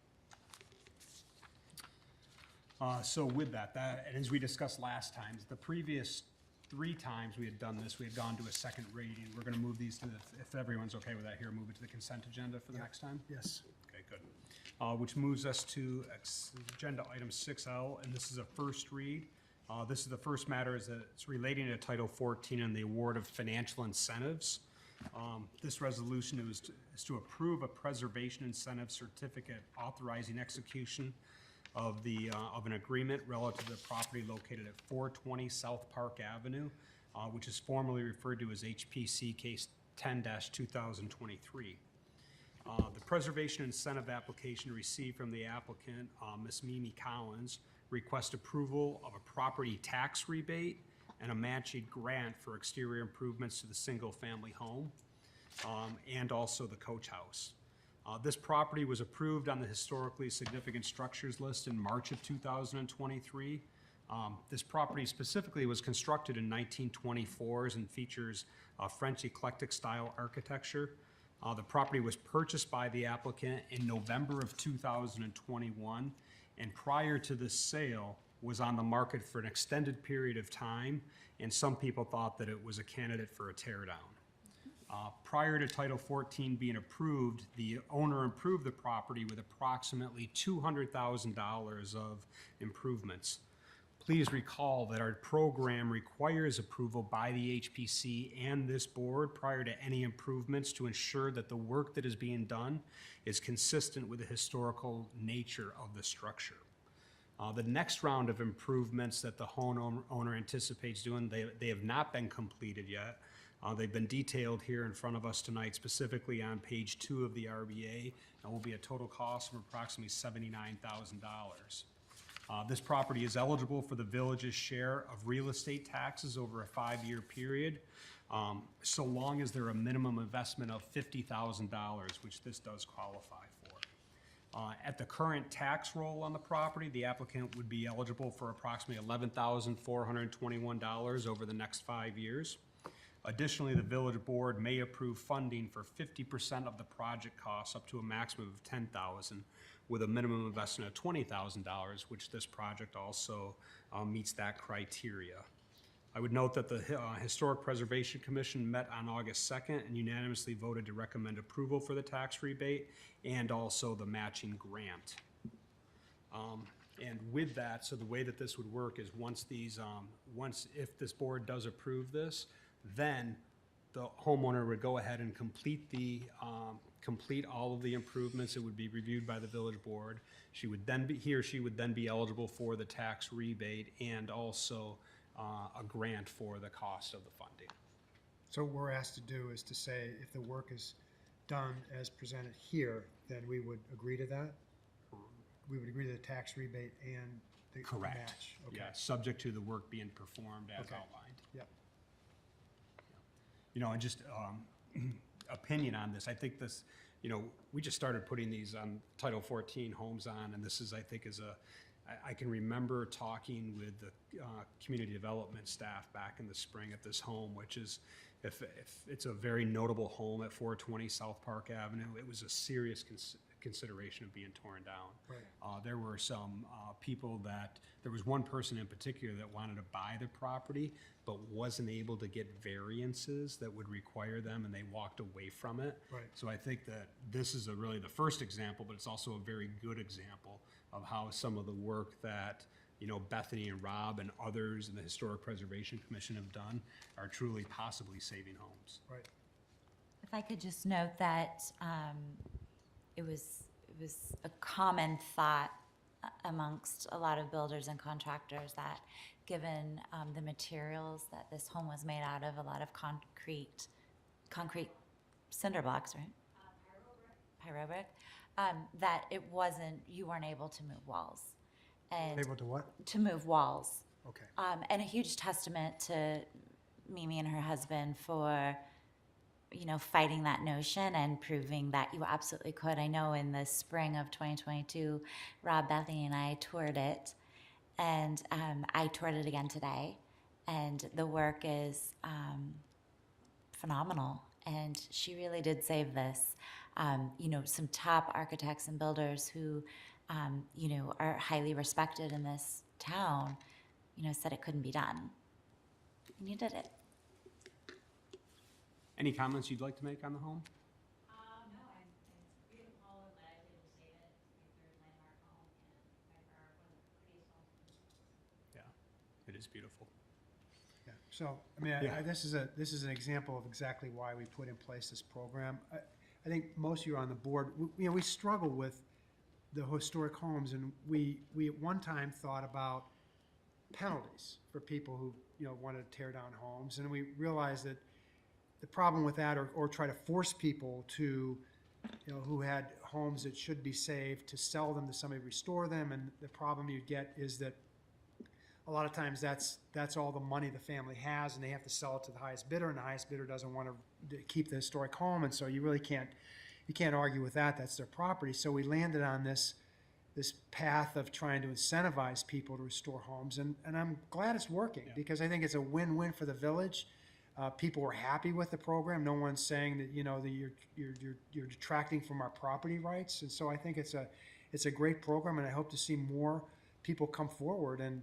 So with that, and as we discussed last time, the previous 3 times we had done this, we had gone to a second reading. We're gonna move these to if everyone's okay with that here, move it to the consent agenda for the next time? Yes. Okay, good. Which moves us to agenda item 6L, and this is a first read. This is the first matter it's relating to Title 14 and the award of financial incentives. This resolution is to approve a preservation incentive certificate authorizing execution of an agreement relative to the property located at 420 South Park Avenue, which is formerly referred to as HPC Case 10-2023. The preservation incentive application received from the applicant, Ms. Mimi Collins, requests approval of a property tax rebate and a matching grant for exterior improvements to the single-family home, and also the coach house. This property was approved on the historically significant structures list in March of 2023. This property specifically was constructed in 1924s and features French eclectic style architecture. The property was purchased by the applicant in November of 2021, and prior to this sale was on the market for an extended period of time, and some people thought that it was a candidate for a tear down. Prior to Title 14 being approved, the owner improved the property with approximately $200,000 of improvements. please recall that our program requires approval by the HPC and this board prior to any improvements to ensure that the work that is being done is consistent with the historical nature of the structure. The next round of improvements that the homeowner anticipates doing, they have not been completed yet. They've been detailed here in front of us tonight, specifically on page 2 of the RBA, and will be a total cost of approximately $79,000. This property is eligible for the village's share of real estate taxes over a 5-year period, so long as they're a minimum investment of $50,000, which this does qualify for. At the current tax roll on the property, the applicant would be eligible for approximately $11,421 over the next 5 years. Additionally, the village board may approve funding for 50% of the project costs up to a maximum of $10,000, with a minimum investment of $20,000, which this project also meets that criteria. I would note that the Historic Preservation Commission met on August 2nd and unanimously voted to recommend approval for the tax rebate and also the matching grant. And with that, so the way that this would work is if this board does approve this, then the homeowner would go ahead and complete all of the improvements. It would be reviewed by the village board. He or she would then be eligible for the tax rebate and also a grant for the cost of the funding. So what we're asked to do is to say if the work is done as presented here, then we would agree to that? We would agree to the tax rebate and the Correct. match? Okay. Yeah, subject to the work being performed as Okay. outlined. Yep. And just opinion on this, I think this, we just started putting these on Title 14 homes on, and this is, I think, I can remember talking with the community development staff back in the spring at this home, which is, if it's a very notable home at 420 South Park Avenue, it was a serious consideration of being torn down. Right. There were some people there was one person in particular that wanted to buy the property, but wasn't able to get variances that would require them, and they walked away from it. Right. So I think that this is really the first example, but it's also a very good example of how some of the work that Bethany and Rob and others in the Historic Preservation Commission have done are truly possibly saving homes. Right. If I could just note that it was a common thought amongst a lot of builders and contractors that given the materials that this home was made out of, a lot of concrete cinder blocks, right? Pyro brick. That you weren't able to move walls. And Able to what? to move walls. Okay. And a huge testament to Mimi and her husband for, fighting that notion and proving that you absolutely could. I know in the spring of 2022, Rob, Bethany, and I toured it, and I toured it again today, and the work is phenomenal, and she really did save this. Some top architects and builders who are highly respected in this town, said it couldn't be done. And you did it. Any comments you'd like to make on the home? No, it's beautiful and glad I was able to save it. It's a third landmark home and by far one of the prettiest homes. Yeah, it is beautiful. Yeah. So, Yeah. this is an example of exactly why we put in place this program. I think most of you on the board, we struggle with the historic homes, and we at one time thought about penalties for people who wanted to tear down homes, and we realized that the problem with that, or try to force people to, who had homes that should be saved, to sell them to somebody, restore them, and the problem you get is that a lot of times that's all the money the family has, and they have to sell it to the highest bidder, and the highest bidder doesn't want to keep the historic home, and so you really can't argue with that. That's their property. So we landed on this path of trying to incentivize people to restore homes, and I'm glad it's working, because I think it's a win-win for the village. People were happy with the program. No one's saying that that you're detracting from our property rights, and so I think it's a great program, and I hope to see more people come forward and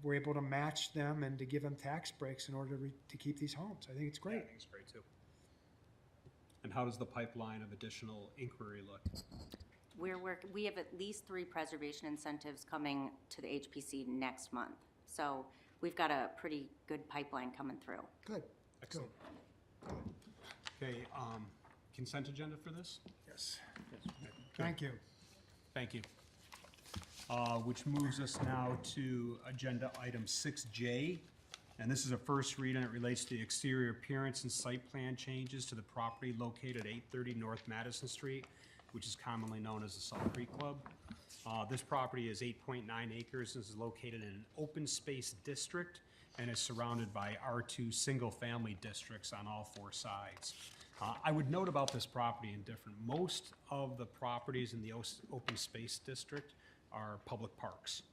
we're able to match them and to give them tax breaks in order to keep these homes. I think it's great. Yeah, I think it's great too. And how does the pipeline of additional inquiry look? We have at least 3 preservation incentives coming to the HPC next month. So we've got a pretty good pipeline coming through. Good, good. Excellent. Okay, consent agenda for this? Yes. Thank you. Thank you. Which moves us now to agenda item 6J. And this is a first read, and it relates to the exterior appearance and site plan changes to the property located at 830 North Madison Street, which is commonly known as the Salt Creek Club. This property is 8.9 acres and is located in an open space district and is surrounded by R2 single-family districts on all four sides. I would note about this property in different, most of the properties in the open space district are public parks.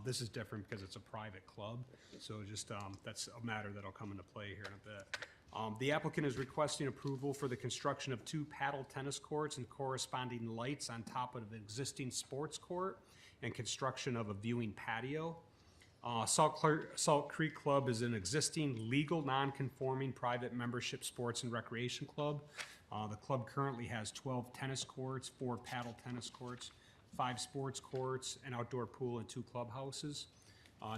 This is different because it's a private club, so just, that's a matter that'll come into play here in a bit. The applicant is requesting approval for the construction of 2 paddle tennis courts and corresponding lights on top of an existing sports court and construction of a viewing patio. Salt Creek Club is an existing legal non-conforming private membership sports and recreation club. The club currently has 12 tennis courts, 4 paddle tennis courts, 5 sports courts, an outdoor pool, and 2 clubhouses.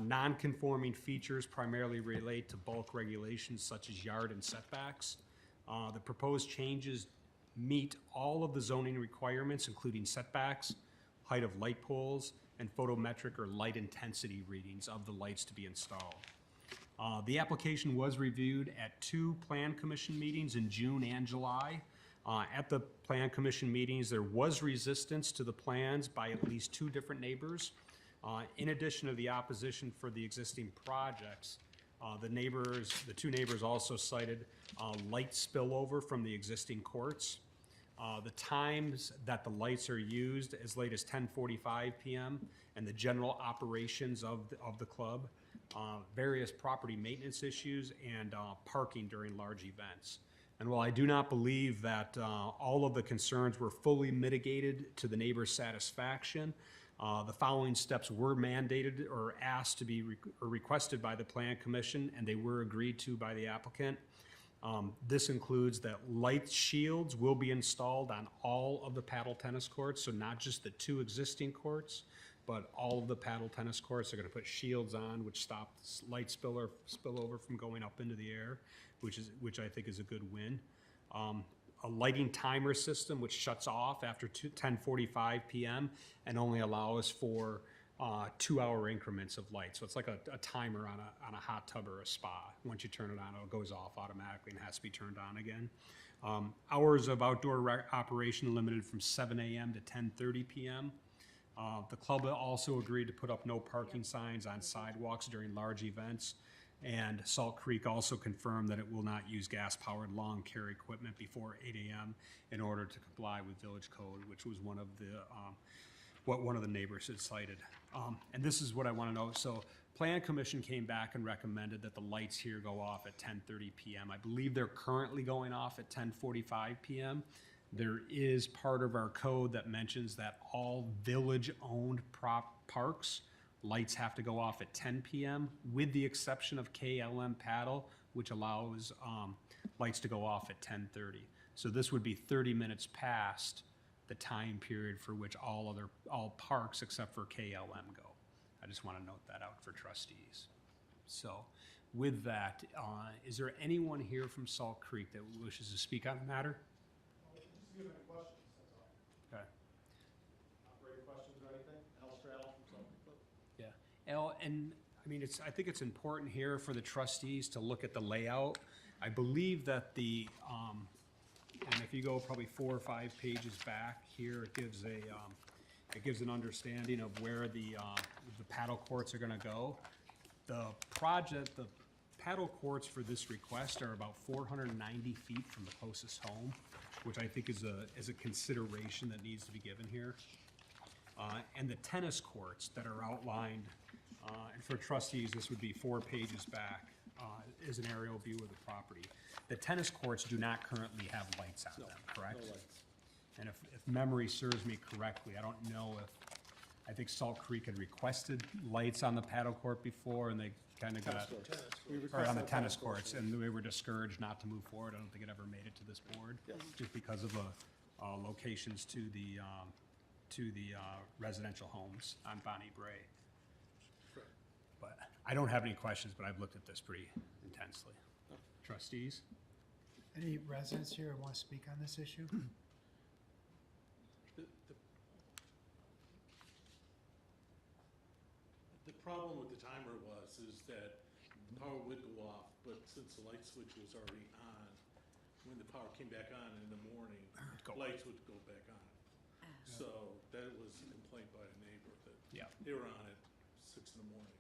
Non-conforming features primarily relate to bulk regulations such as yard and setbacks. The proposed changes meet all of the zoning requirements, including setbacks, height of light poles, and photometric or light intensity readings of the lights to be installed. The application was reviewed at 2 Plan Commission meetings in June and July. At the Plan Commission meetings, there was resistance to the plans by at least 2 different neighbors. In addition to the opposition for the existing projects, the 2 neighbors also cited light spillover from the existing courts. The times that the lights are used as late as 10:45 p.m. and the general operations of the club, various property maintenance issues, and parking during large events. And while I do not believe that all of the concerns were fully mitigated to the neighbor's satisfaction, the following steps were mandated or asked to be requested by the Plan Commission, and they were agreed to by the applicant. This includes that light shields will be installed on all of the paddle tennis courts, so not just the 2 existing courts, but all of the paddle tennis courts are going to put shields on, which stop light spillover from going up into the air, which I think is a good win. A lighting timer system which shuts off after 10:45 p.m. and only allows for 2-hour increments of light. So it's like a timer on a hot tub or a spa. Once you turn it on, it goes off automatically and has to be turned on again. Hours of outdoor operation limited from 7 a.m. to 10:30 p.m. The club also agreed to put up no parking signs on sidewalks during large events. And Salt Creek also confirmed that it will not use gas-powered lawn care equipment before 8 a.m. in order to comply with village code, which was one of the what one of the neighbors had cited. And this is what I want to know. So Plan Commission came back and recommended that the lights here go off at 10:30 p.m. I believe they're currently going off at 10:45 p.m. There is part of our code that mentions that all village-owned parks lights have to go off at 10 p.m. with the exception of KLM Paddle, which allows lights to go off at 10:30. So this would be 30 minutes past the time period for which all parks except for KLM go. I just want to note that out for trustees. So with that, is there anyone here from Salt Creek that wishes to speak on the matter? Okay. Operator questions or anything? Al Stradle from Salt Creek Club. Yeah, Al, and I mean, I think it's important here for the trustees to look at the layout. I believe that and if you go probably 4 or 5 pages back here, it gives an understanding of where the paddle courts are gonna go. The paddle courts for this request are about 490 feet from the closest home, which I think is a consideration that needs to be given here. And the tennis courts that are outlined, and for trustees, this would be 4 pages back, is an aerial view of the property. The tennis courts do not currently have lights on them, correct? No lights. And if memory serves me correctly, I don't know I think Salt Creek had requested lights on the paddle court before, and they kind of got, or on the tennis courts, and they were discouraged not to move forward. I don't think it ever made it to this board, just because of locations to the residential homes on Bonnie Bray. But I don't have any questions, but I've looked at this pretty intensely. Trustees? Any residents here who want to speak on this issue? The problem with the timer is that the power would go off, but since the light switch was already on, when the power came back on in the morning, lights would go back on. So that was a complaint by a neighbor that Yeah. they were on at 6 in the morning.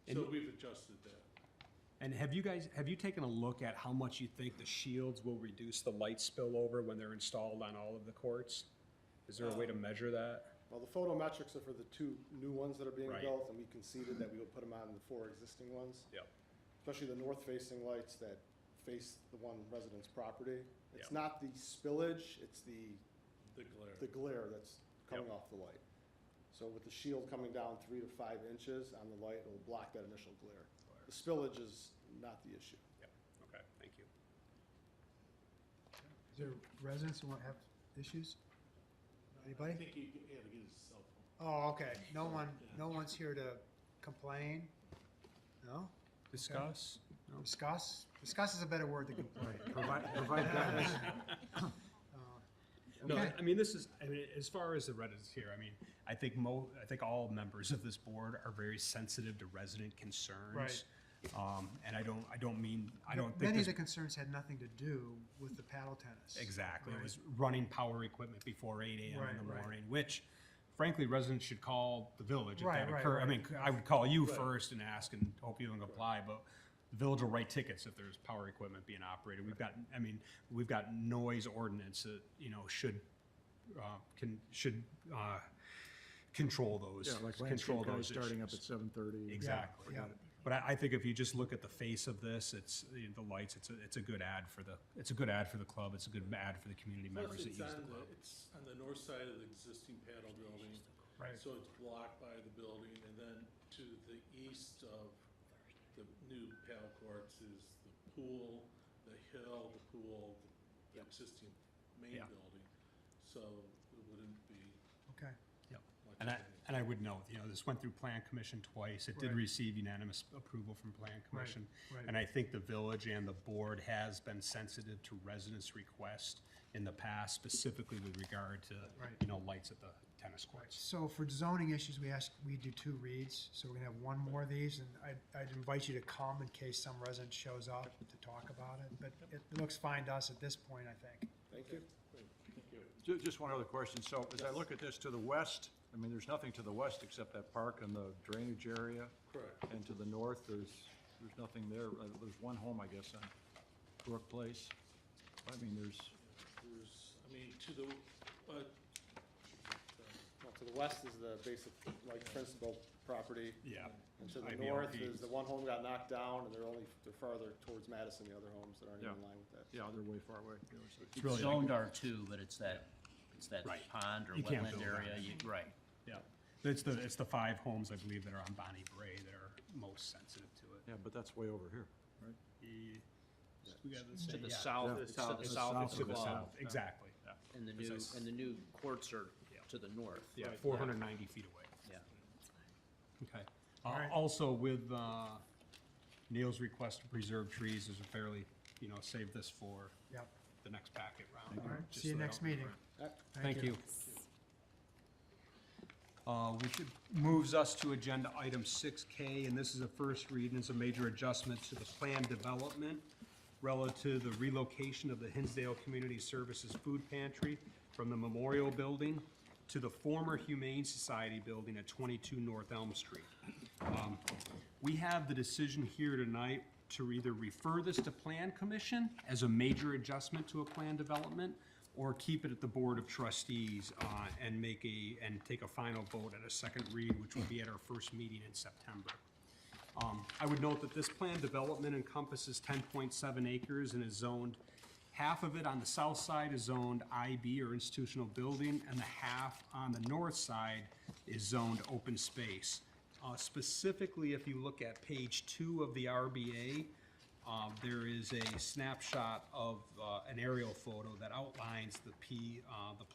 And- So we've adjusted that. And have you taken a look at how much you think the shields will reduce the light spillover when they're installed on all of the courts? Is there a way to measure that? Well, the photometrics are for the 2 new ones that are being Right. built, and we conceded that we would put them on the 4 existing ones. Yep. Especially the north-facing lights that face the one resident's property. It's Yep. not the spillage, it's the The glare. glare that's coming off the light. So with the shield coming down 3 to 5 inches on the light, it will block that initial glare. The spillage is not the issue. Yep, okay, thank you. Is there residents who want to have issues? I Anybody? think he had to get his cell phone. Oh, okay. No one's here to complain? No? Discuss? Discuss? Discuss is a better word than complain. Provide guidance. No, Okay. I mean, as far as the residents here, I mean, I think all members of this board are very sensitive to resident concerns. Right. And I don't think Many of this. the concerns had nothing to do with the paddle tennis. Exactly. It Right. was running power equipment before 8 a.m. in the Right. morning, which frankly, residents should call the village if Right, that right, occur. I right. mean, I would call you first and ask and hope you don't comply, but the village will write tickets if there's power equipment being operated. We've got noise ordinance that, should control those. Yeah, like control landscape guys those starting up issues. at 7:30. Exactly. Yeah. But I think if you just look at the face of this, it's the lights. It's a good ad for the club. It's a good ad for the community members that use the club. It's on the north side of the existing paddle building. Right. So it's blocked by the building, and then to the east of the new paddle courts is the pool, the hill, the pool, the existing main Yeah. building. So it wouldn't be Okay. Yep. much And of I, anything. and I would note, this went through Plan Commission twice. It did Right. receive unanimous approval from Plan Commission. right. And I think the village and the board has been sensitive to residents' requests in the past, specifically with regard to, Right. lights at the tennis courts. So for zoning issues, we do 2 reads, so we're gonna have one more of these, and I'd invite you to come in case some resident shows up to talk about it, but it looks fine to us at this point, I think. Thank you. Thank you. Just one other question. So as I look at this to the west, I mean, there's nothing to the west except that park and the drainage area. Correct. And to the north, there's nothing there. There's one home, I guess, on Brook Place. I mean, To the, Well, to the west is the basic, like, principal property. Yeah. And to the IBRP. north is the one home got knocked down, and they're farther towards Madison, the other homes that aren't even in line with that. yeah, they're way far away. It's really zoned R2, but it's that Right. pond or You can't wetland build area. on it. Right. Yeah. It's the 5 homes, I believe, that are on Bonnie Bray that are most sensitive to it. Yeah, but that's way over here, right? To the Yeah. south, Yeah. it's to the South. south It's of It's the to the club. south, exactly. Yeah. And the As I new courts are to the north. Yeah, Right. 490 feet away. Yeah. Okay. right. Also, with Neil's request to preserve trees, is a fairly, save this for Yep. the next packet round. All right, just see you so they next don't meeting. run. Thank you. Moves us to agenda item 6K, and this is a first read, and it's a major adjustment to the plan development relative to the relocation of the Hinsdale Community Services Food Pantry from the Memorial Building to the former Humane Society building at 22 North Elm Street. We have the decision here tonight to either refer this to Plan Commission as a major adjustment to a plan development, or keep it at the Board of Trustees and take a final vote at a second read, which will be at our first meeting in September. I would note that this plan development encompasses 10.7 acres and is zoned, half of it on the south side is zoned IB or institutional building, and the half on the north side is zoned open space. Specifically, if you look at page 2 of the RBA, there is a snapshot of an aerial photo that outlines the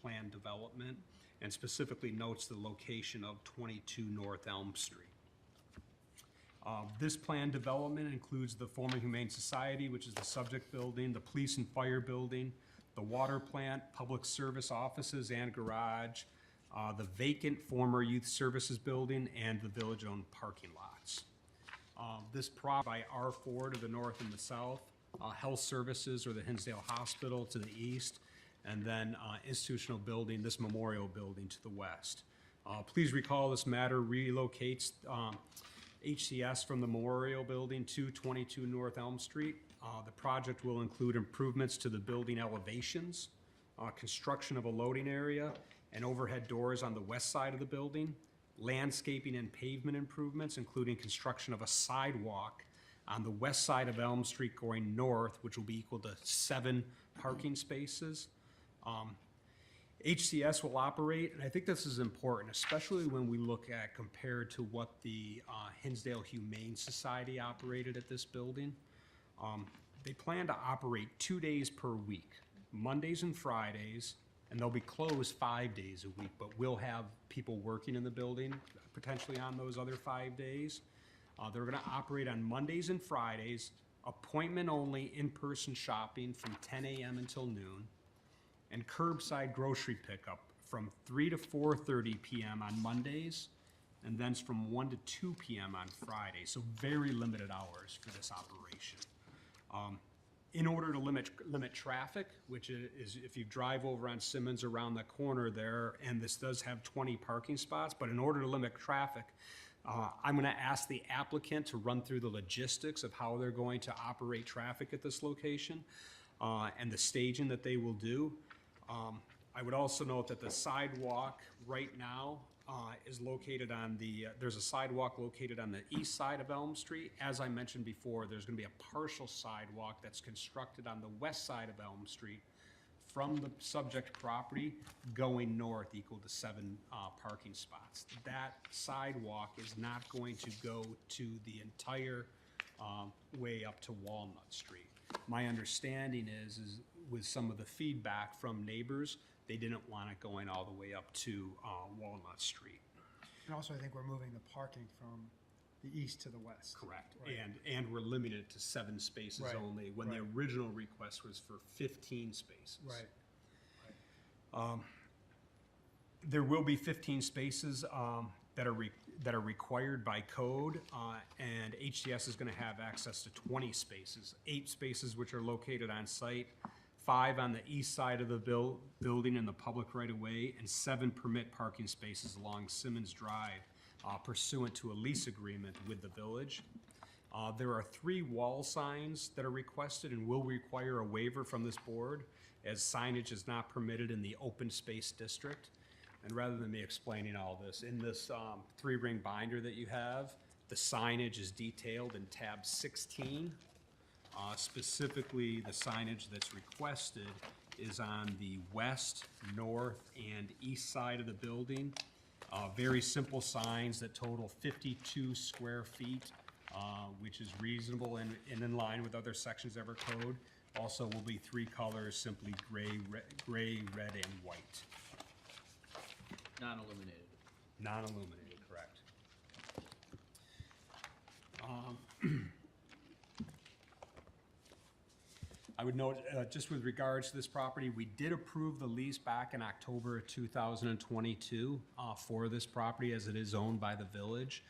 plan development and specifically notes the location of 22 North Elm Street. This plan development includes the former Humane Society, which is the subject building, the police and fire building, the water plant, public service offices and garage, the vacant former youth services building, and the village-owned parking lots. This by R4 to the north and the south, health services or the Hinsdale Hospital to the east, and then institutional building, this memorial building to the west. Please recall this matter relocates HCS from the memorial building to 22 North Elm Street. The project will include improvements to the building elevations, construction of a loading area, and overhead doors on the west side of the building, landscaping and pavement improvements, including construction of a sidewalk on the west side of Elm Street going north, which will be equal to 7 parking spaces. HCS will operate, and I think this is important, especially when we look at compared to what the Hinsdale Humane Society operated at this building. They plan to operate 2 days per week, Mondays and Fridays, and they'll be closed 5 days a week, but we'll have people working in the building potentially on those other 5 days. They're gonna operate on Mondays and Fridays, appointment only in-person shopping from 10 a.m. until noon, and curbside grocery pickup from 3 to 4:30 p.m. on Mondays, and then from 1 to 2 p.m. on Fridays, so very limited hours for this operation. In order to limit traffic, which is if you drive over on Simmons around the corner there, and this does have 20 parking spots, but in order to limit traffic, I'm gonna ask the applicant to run through the logistics of how they're going to operate traffic at this location, and the staging that they will do. I would also note that the sidewalk right now is located on the, there's a sidewalk located on the east side of Elm Street. As I mentioned before, there's gonna be a partial sidewalk that's constructed on the west side of Elm Street from the subject property going north equal to 7 parking spots. That sidewalk is not going to go to the entire way up to Walnut Street. My understanding is with some of the feedback from neighbors, they didn't want it going all the way up to Walnut Street. And also, I think we're moving the parking from the east to the west. Correct. Right. And we're limited to 7 spaces Right, only, when the right. original request was for 15 spaces. Right. There will be 15 spaces that are required by code, and HCS is going to have access to 20 spaces, 8 spaces which are located on site, 5 on the east side of the building in the public right-of-way, and 7 permit parking spaces along Simmons Drive pursuant to a lease agreement with the village. There are 3 wall signs that are requested and will require a waiver from this board, as signage is not permitted in the open space district. And rather than me explaining all this, in this 3-ring binder that you have, the signage is detailed in tab 16. Specifically, the signage that's requested is on the west, north, and east side of the building. Very simple signs that total 52 square feet, which is reasonable and in line with other sections of our code. Also will be 3 colors, simply gray, red, and white. Non-illuminated. Non-illuminated, correct. I would note, just with regards to this property, we did approve the lease back in October of 2022 for this property, as it is owned by the village.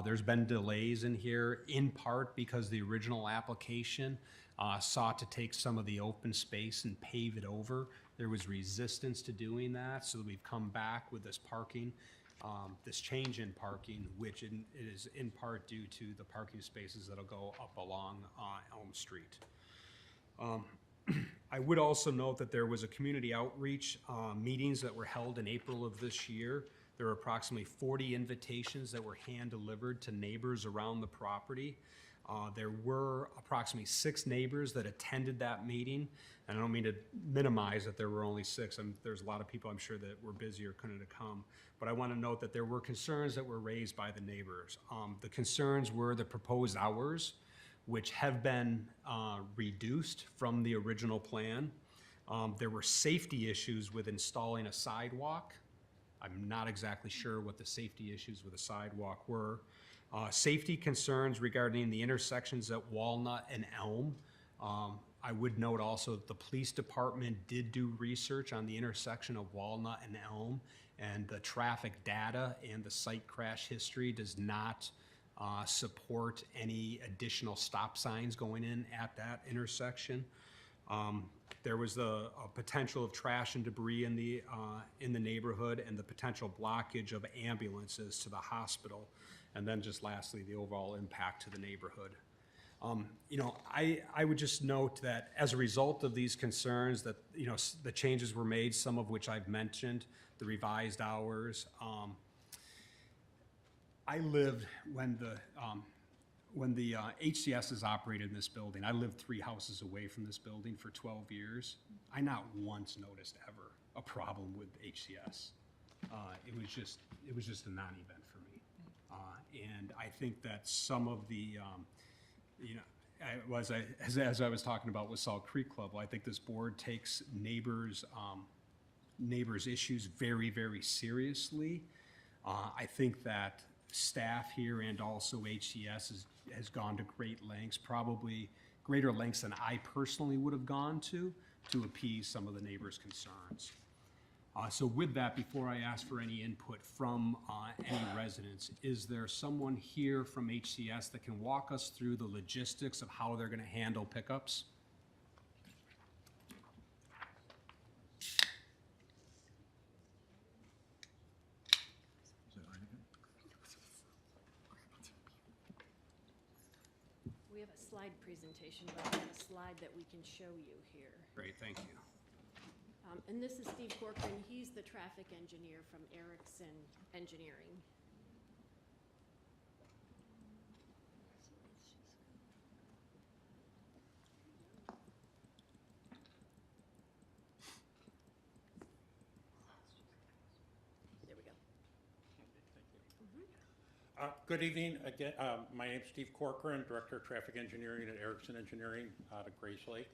There's been delays in here, in part because the original application sought to take some of the open space and pave it over. There was resistance to doing that, so we've come back with this parking, this change in parking, which is in part due to the parking spaces that'll go up along Elm Street. I would also note that there was a community outreach meetings that were held in April of this year. There were approximately 40 invitations that were hand-delivered to neighbors around the property. There were approximately 6 neighbors that attended that meeting. And I don't mean to minimize that there were only 6. There's a lot of people I'm sure that were busy or couldn't come. But I want to note that there were concerns that were raised by the neighbors. The concerns were the proposed hours, which have been reduced from the original plan. There were safety issues with installing a sidewalk. I'm not exactly sure what the safety issues with the sidewalk were. Safety concerns regarding the intersections at Walnut and Elm. I would note also that the police department did do research on the intersection of Walnut and Elm, and the traffic data and the site crash history does not support any additional stop signs going in at that intersection. There was a potential of trash and debris in the neighborhood, and the potential blockage of ambulances to the hospital. And then just lastly, the overall impact to the neighborhood. I would just note that as a result of these concerns that, the changes were made, some of which I've mentioned, the revised hours. I lived when the HCS operated in this building. I lived 3 houses away from this building for 12 years. I not once noticed ever a problem with HCS. It was just a non-event for me. And I think that some of the, as I was talking about with Salt Creek Club, I think this board takes neighbors' issues very, very seriously. I think that staff here and also HCS has gone to great lengths, probably greater lengths than I personally would have gone to appease some of the neighbors' concerns. So with that, before I ask for any input from any residents, is there someone here from HCS that can walk us through the logistics of how they're going to handle pickups? We have a slide presentation, but I have a slide that we can show you here. Great, thank you. And this is Steve Corcoran. He's the traffic engineer from Erickson Engineering. There we go. Good evening. Again, my name's Steve Corcoran, Director of Traffic Engineering at Erickson Engineering out of Grace Lake.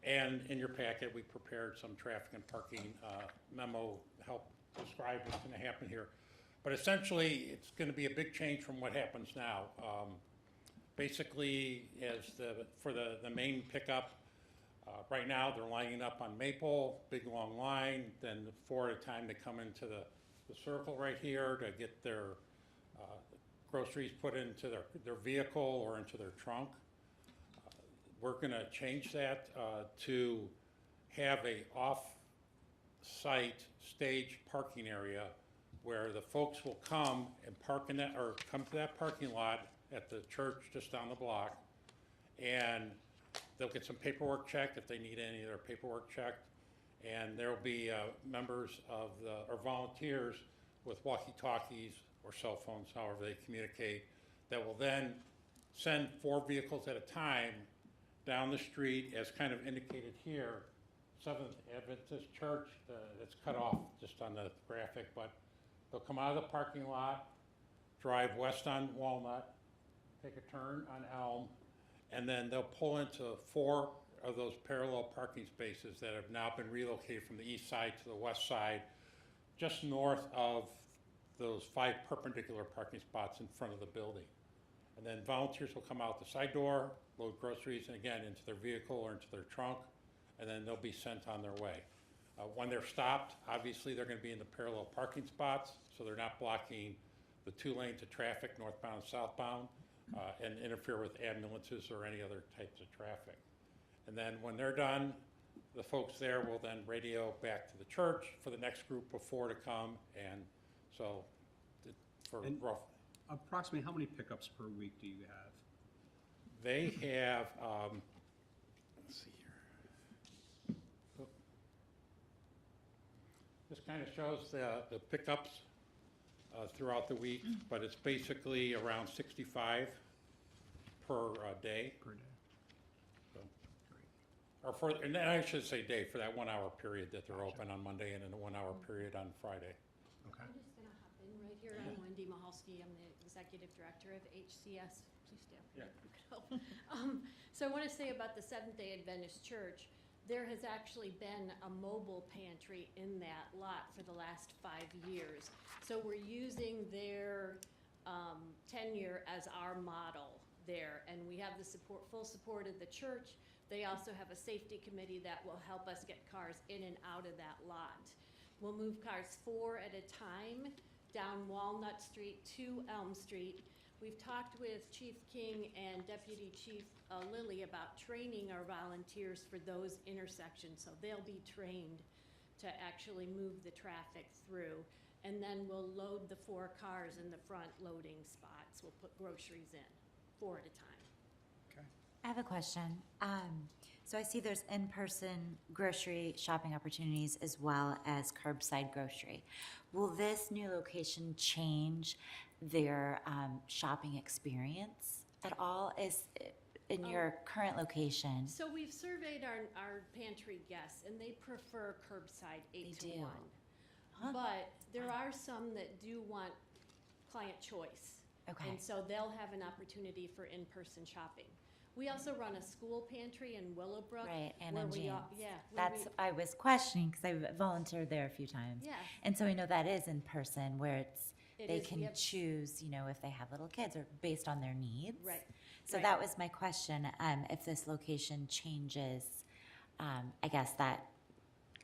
And in your packet, we prepared some traffic and parking memo to help describe what's going to happen here. But essentially, it's going to be a big change from what happens now. Basically, for the main pickup, right now they're lining up on Maple, big long line. Then 4 at a time they come into the circle right here to get their groceries put into their vehicle or into their trunk. We're going to change that to have a off-site stage parking area where the folks will come and park in that, or come to that parking lot at the church just down the block, and they'll get some paperwork checked if they need any of their paperwork checked, and there'll be members of or volunteers with walkie-talkies or cell phones, however they communicate, that will then send 4 vehicles at a time down the street, as kind of indicated here. Seventh Adventist Church, that's cut off just on the graphic, but they'll come out of the parking lot, drive west on Walnut, take a turn on Elm, and then they'll pull into 4 of those parallel parking spaces that have now been relocated from the east side to the west side, just north of those 5 perpendicular parking spots in front of the building. And then volunteers will come out the side door, load groceries, and again, into their vehicle or into their trunk, and then they'll be sent on their way. When they're stopped, obviously they're going to be in the parallel parking spots, so they're not blocking the 2 lanes of traffic, northbound and southbound, and interfere with ambulances or any other types of traffic. And then when they're done, the folks there will then radio back to the church for the next group of 4 to come, and so rough. Approximately how many pickups per week do you have? They have, let's see here. Oh. This kind of shows the pickups throughout the week, but it's basically around 65 per day. Per day. So, and then I should say day for that 1 hour period that they're open on Monday, and then a 1 hour period on Friday. Okay. I'm just going to hop in right here. I'm Wendy Mahalski. I'm the Executive Director of HCS. Please stand. Yeah. So I want to say about the Seventh-day Adventist Church, there has actually been a mobile pantry in that lot for the last 5 years. So we're using their tenure as our model there. And we have the support, full support of the church. They also have a safety committee that will help us get cars in and out of that lot. We'll move cars 4 at a time down Walnut Street to Elm Street. We've talked with Chief King and Deputy Chief Lilly about training our volunteers for those intersections, so they'll be trained to actually move the traffic through. And then we'll load the 4 cars in the front loading spots. We'll put groceries in, 4 at a time. I have a question. So I see there's in-person grocery shopping opportunities as well as curbside grocery. Will this new location change their shopping experience at all? Is in your current location? So we've surveyed our pantry guests, and they prefer curbside 8 to 1. But there are some that do want client choice. Okay. And so they'll have an opportunity for in-person shopping. We also run a school pantry in Willowbrook. Right, and where in we James. all- yeah, where That's, we- I was questioning because I volunteered there a few times. Yeah. And so I know that is in person where it's, It they is, can we have- choose, you know, if they have little kids or based on their needs. Right, So right. that was my question, if this location changes, I guess that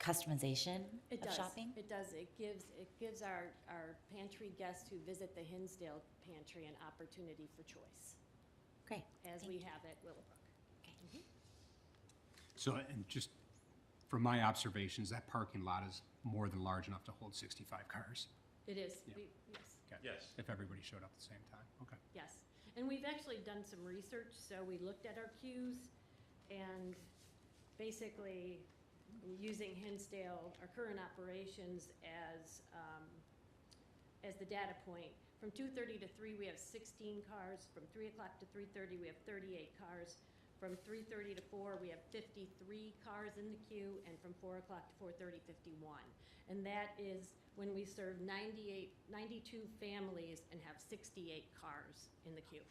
customization It of does. shopping? It does. It gives our pantry guests who visit the Hinsdale pantry an opportunity for choice. Great. As we have at Willowbrook. So, and just from my observations, that parking lot is more than large enough to hold 65 cars. It is. Yeah. Yes. Okay. Yes. If everybody showed up at the same time, okay. Yes, and we've actually done some research, so we looked at our queues, and basically, using Hinsdale, our current operations as the data point, from 2:30 to 3, we have 16 cars, from 3 o'clock to 3:30, we have 38 cars, from 3:30 to 4, we have 53 cars in the queue, and from 4 o'clock to 4:30, 51. And that is when we serve 92 families and have 68 cars in the queue.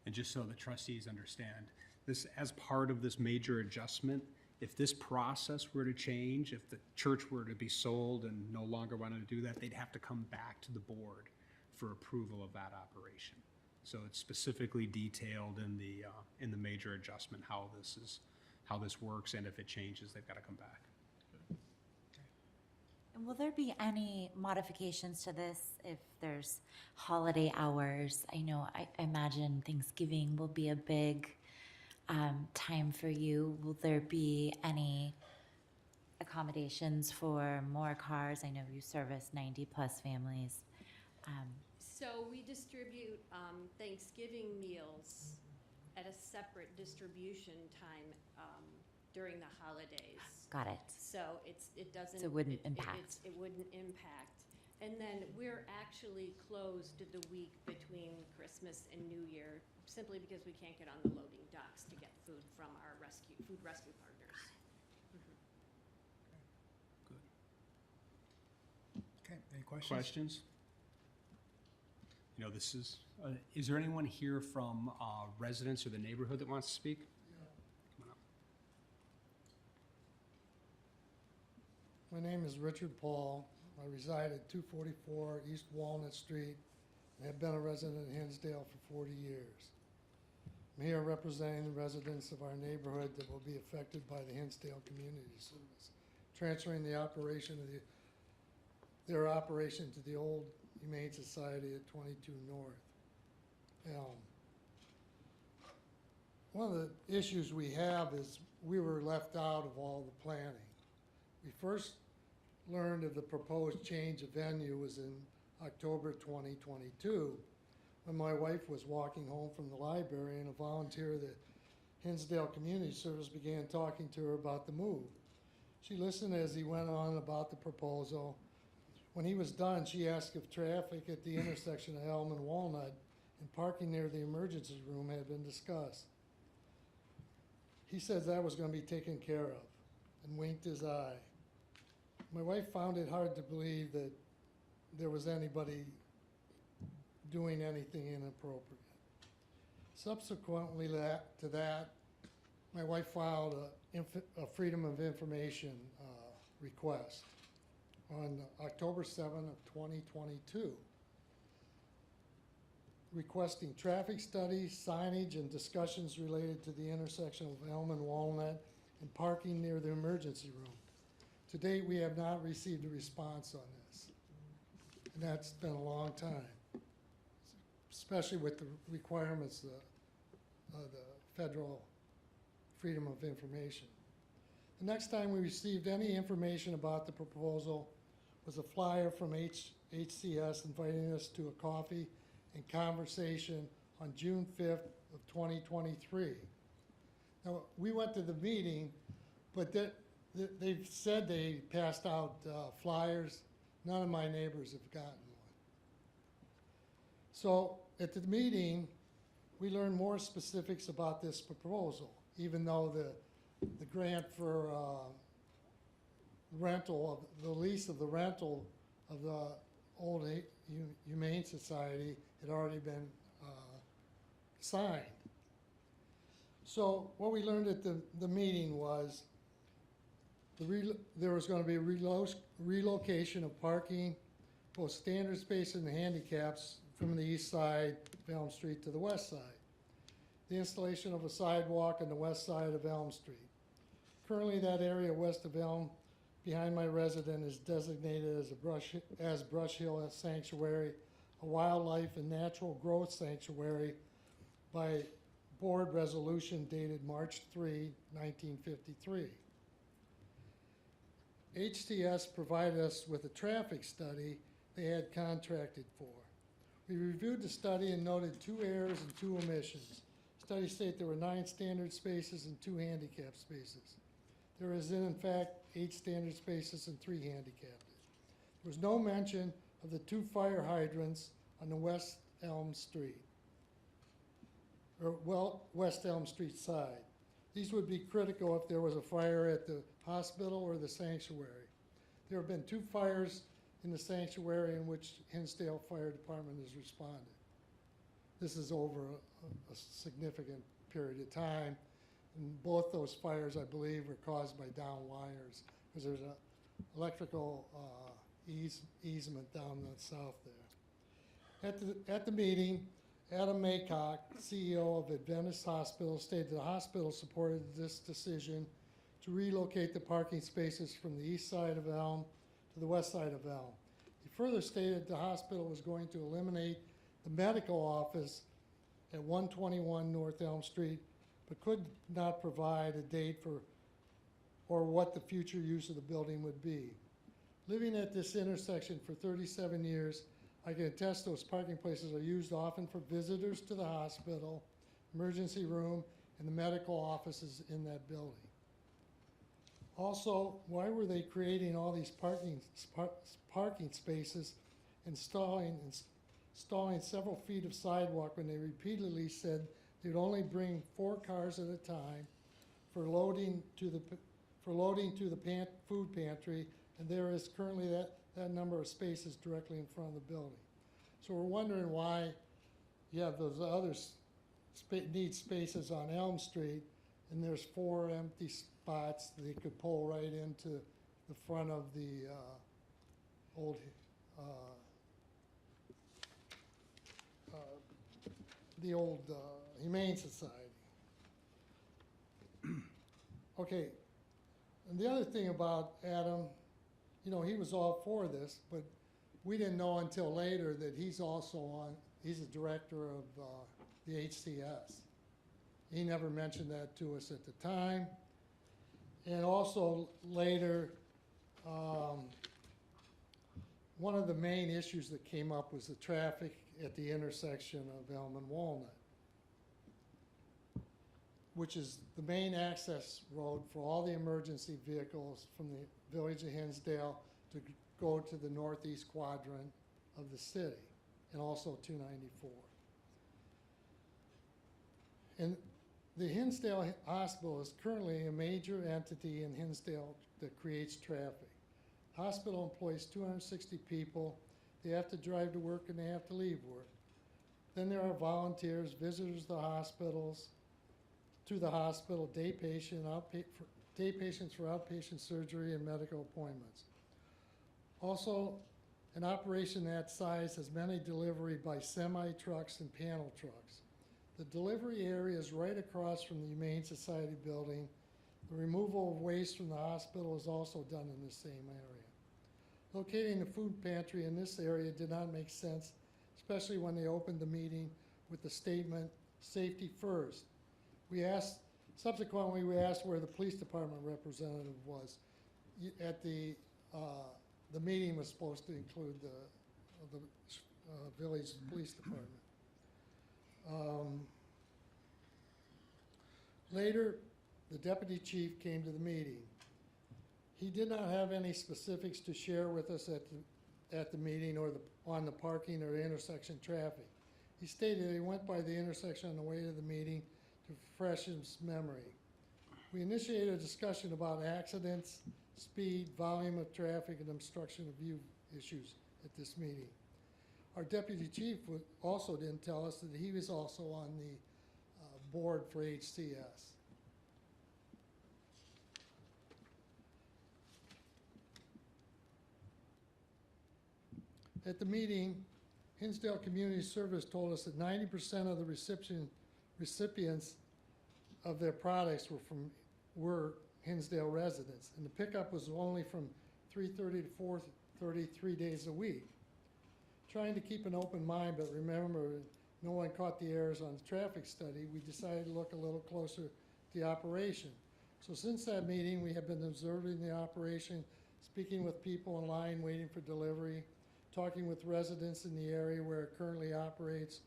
And just so the trustees understand, this, as part of this major adjustment, if this process were to change, if the church were to be sold and no longer wanted to do that, they'd have to come back to the board for approval of that operation. So it's specifically detailed in the major adjustment, how this works, and if it changes, they've got to come back. And will there be any modifications to this if there's holiday hours? I know, I imagine Thanksgiving will be a big time for you. Will there be any accommodations for more cars? I know you service 90-plus families. So we distribute Thanksgiving meals at a separate distribution time during the holidays. Got it. So it doesn't. So it wouldn't impact. It wouldn't impact. And then we're actually closed the week between Christmas and New Year, simply because we can't get on the loading docks to get food from our food rescue partners. Okay, any questions? Questions? You know, is there anyone here from residents or the neighborhood that wants to speak? Come on up. My name is Richard Paul. I reside at 244 East Walnut Street and have been a resident of Hinsdale for 40 years. I'm here representing the residents of our neighborhood that will be affected by the Hinsdale Community Service, transferring the operation of their operation to the old Humane Society at 22 North. One of the issues we have is we were left out of all the planning. We first learned of the proposed change of venue was in October 2022, when my wife was walking home from the library and a volunteer of the Hinsdale Community Service began talking to her about the move. She listened as he went on about the proposal. When he was done, she asked if traffic at the intersection of Elm and Walnut and parking near the emergency room had been discussed. He said that was going to be taken care of and winked his eye. My wife found it hard to believe that there was anybody doing anything inappropriate. Subsequently to that, my wife filed a Freedom of Information request on October 7th of 2022. requesting traffic studies, signage, and discussions related to the intersection of Elm and Walnut and parking near the emergency room. To date, we have not received a response on this. And that's been a long time, especially with the requirements of the federal Freedom of Information. The next time we received any information about the proposal was a flyer from HCS inviting us to a coffee and conversation on June 5th of 2023. Now, we went to the meeting, but they've said they passed out flyers. None of my neighbors have gotten one. So at the meeting, we learned more specifics about this proposal, even though the grant for rental of the lease of the rental of the old Humane Society had already been signed. So what we learned at the meeting was there was going to be a relocation of parking, both standard space and handicaps, from the east side of Elm Street to the west side. The installation of a sidewalk on the west side of Elm Street. Currently, that area west of Elm, behind my residence, is designated as Brush Hill Sanctuary, a wildlife and natural growth sanctuary by board resolution dated March 3, 1953. HTS provided us with a traffic study they had contracted for. We reviewed the study and noted 2 errors and 2 omissions. Study state there were 9 standard spaces and 2 handicap spaces. There is in fact 8 standard spaces and 3 handicapped. There was no mention of the 2 fire hydrants on the West Elm Street, or West Elm Street side. These would be critical if there was a fire at the hospital or the sanctuary. There have been 2 fires in the sanctuary in which Hinsdale Fire Department has responded. This is over a significant period of time. And both those fires, I believe, were caused by down wires, because there's an electrical easement down the south there. At the meeting, Adam Maycock, CEO of Adventist Hospital, stated the hospital supported this decision to relocate the parking spaces from the east side of Elm to the west side of Elm. He further stated the hospital was going to eliminate the medical office at 121 North Elm Street, but could not provide a date for or what the future use of the building would be. Living at this intersection for 37 years, I can attest those parking places are used often for visitors to the hospital, emergency room, and the medical offices in that building. Also, why were they creating all these parking spaces, installing several feet of sidewalk when they repeatedly said they'd only bring 4 cars at a time for loading to the food pantry, and there is currently that number of spaces directly in front of the building. So we're wondering why you have those other need spaces on Elm Street, and there's 4 empty spots they could pull right into the front of the old Humane Society. Okay, and the other thing about Adam, you know, he was all for this, but we didn't know until later that he's a director of the HCS. He never mentioned that to us at the time. And also later, one of the main issues that came up was the traffic at the intersection of Elm and Walnut, which is the main access road for all the emergency vehicles from the village of Hinsdale to go to the northeast quadrant of the city, and also 294. And the Hinsdale Hospital is currently a major entity in Hinsdale that creates traffic. Hospital employs 260 people. They have to drive to work and they have to leave work. Then there are volunteers, visitors to the hospital, day patients for outpatient surgery and medical appointments. Also, An operation that size has many delivery by semi-trucks and panel trucks. The delivery area is right across from the Humane Society building. The removal of waste from the hospital is also done in the same area. Locating the food pantry in this area did not make sense, especially when they opened the meeting with the statement, "Safety first." Subsequently, we asked where the police department representative was. The meeting was supposed to include the village police department. Later, the deputy chief came to the meeting. He did not have any specifics to share with us at the meeting or on the parking or intersection traffic. He stated he went by the intersection on the way to the meeting to refresh his memory. We initiated a discussion about accidents, speed, volume of traffic, and obstruction of view issues at this meeting. Our deputy chief also didn't tell us that he was also on the board for HCS. At the meeting, Hinsdale Community Service told us that 90% of the recipients of their products were Hinsdale residents, and the pickup was only from 3:30 to 4:30, 3 days a week. Trying to keep an open mind, but remember, no one caught the errors on the traffic study, we decided to look a little closer at the operation. So since that meeting, we have been observing the operation, speaking with people in line waiting for delivery, talking with residents in the area where it currently operates,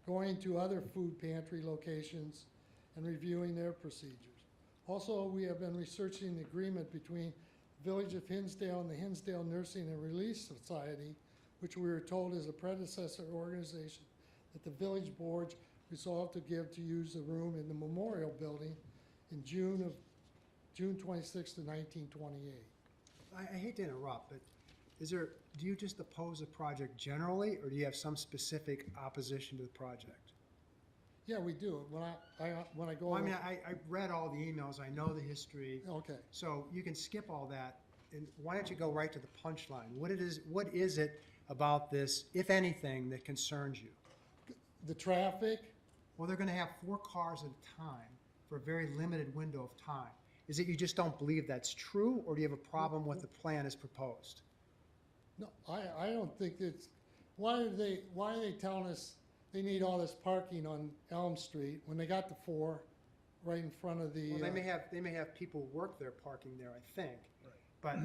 going to other food pantry locations, and reviewing their procedures. Also, we have been researching the agreement between the Village of Hinsdale and the Hinsdale Nursing and Relief Society, which we were told is a predecessor organization that the village board resolved to give to use the room in the memorial building in June 26th of 1928. I hate to interrupt, but do you just oppose the project generally, or do you have some specific opposition to the project? Yeah, we do. When I go. Well, I mean, I read all the emails, I know the history. Okay. So you can skip all that, and why don't you go right to the punchline? What is it about this, if anything, that concerns you? The traffic. Well, they're gonna have 4 cars at a time for a very limited window of time. Is it you just don't believe that's true, or do you have a problem with the plan as proposed? No, I don't think it's, why are they telling us they need all this parking on Elm Street when they got the 4 right in front of the. Well, they may have people work there parking there, I think. Right. But,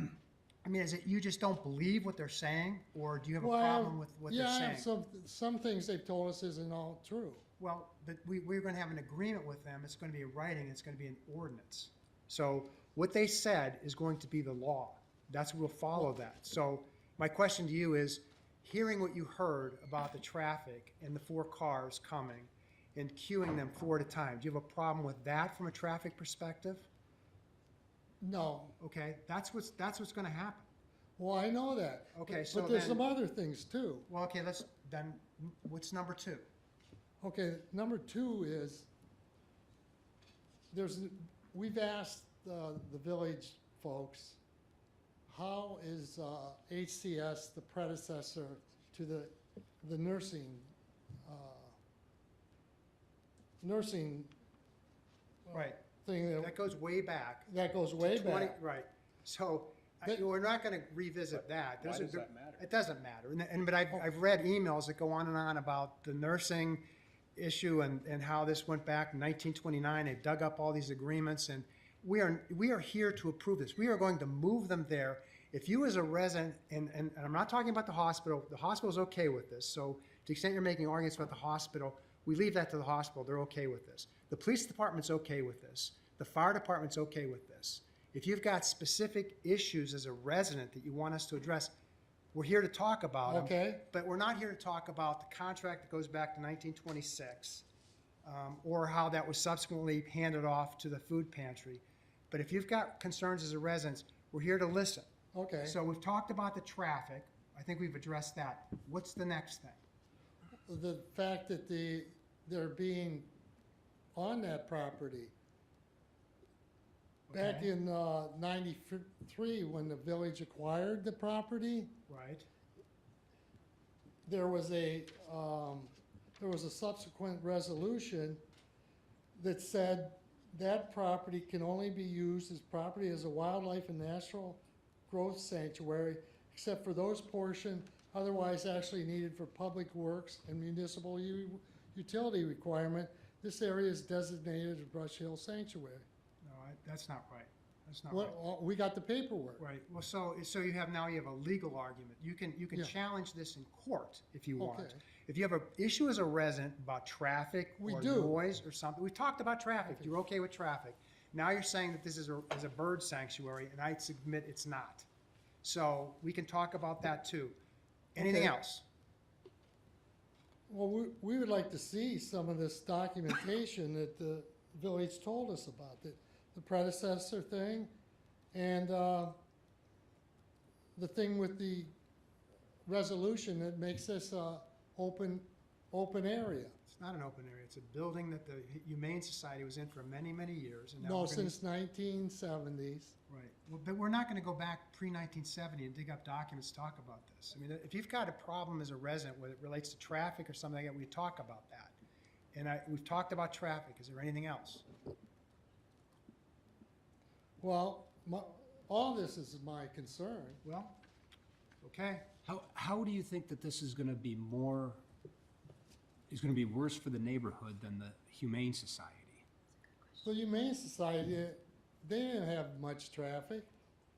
I mean, is it you just don't believe what they're saying, or do you have a problem with what they're saying? Yeah, some things they've told us isn't all true. Well, but we're gonna have an agreement with them, it's gonna be a writing, it's gonna be an ordinance. So what they said is going to be the law. We'll follow that. So my question to you is, hearing what you heard about the traffic and the 4 cars coming and queuing them 4 at a time, do you have a problem with that from a traffic perspective? No. Okay, that's what's gonna happen. Well, I know that. Okay, so but there's then- some other things too. Well, okay, what's number 2? Okay, number 2 is, we've asked the village folks, how is HCS the predecessor to the nursing Right. thing? That goes way back. That goes way back. Right. So we're not going to revisit that. Why does that matter? It doesn't matter. But I've read emails that go on and on about the nursing issue and how this went back in 1929. They dug up all these agreements, and we are here to approve this. We are going to move them there. If you as a resident, and I'm not talking about the hospital's okay with this. So to the extent you're making arguments about the hospital, we leave that to the hospital. They're okay with this. The police department's okay with this. The fire department's okay with this. If you've got specific issues as a resident that you want us to address, we're here to talk about them. Okay. But we're not here to talk about the contract that goes back to 1926, or how that was subsequently handed off to the food pantry. But if you've got concerns as a resident, we're here to listen. Okay. So we've talked about the traffic. I think we've addressed that. What's the next thing? The fact that they're being on that property. Back Okay. in 93, when the village acquired the property, Right. there was a subsequent resolution that said that property can only be used as property as a wildlife and natural growth sanctuary, except for those portion otherwise actually needed for public works and municipal utility requirement. This area is designated as Brush Hill Sanctuary. No, that's not right. That's not right. Well, we got the paperwork. Right, well, so you have a legal argument. You can Yeah. challenge this in court if you want. Okay. If you have an issue as a resident about traffic We or do. noise or something, we talked about traffic, you're okay with traffic. Now you're saying that this is a bird sanctuary, and I submit it's not. So we can talk about that too. Anything Okay. else? Well, we would like to see some of this documentation that the village told us about, the predecessor thing, and the thing with the resolution that makes this a open area. It's not an open area. It's a building that the Humane Society was in for many, many years. And now No, we're gonna- since 1970s. Right, well, but we're not gonna go back pre-1970 and dig up documents to talk about this. I mean, if you've got a problem as a resident, whether it relates to traffic or something like that, we talk about that. And we've talked about traffic. Is there anything else? Well, all this is my concern. Well, okay. How do you think that this is gonna be worse for the neighborhood than the Humane Society? The Humane Society, they didn't have much traffic.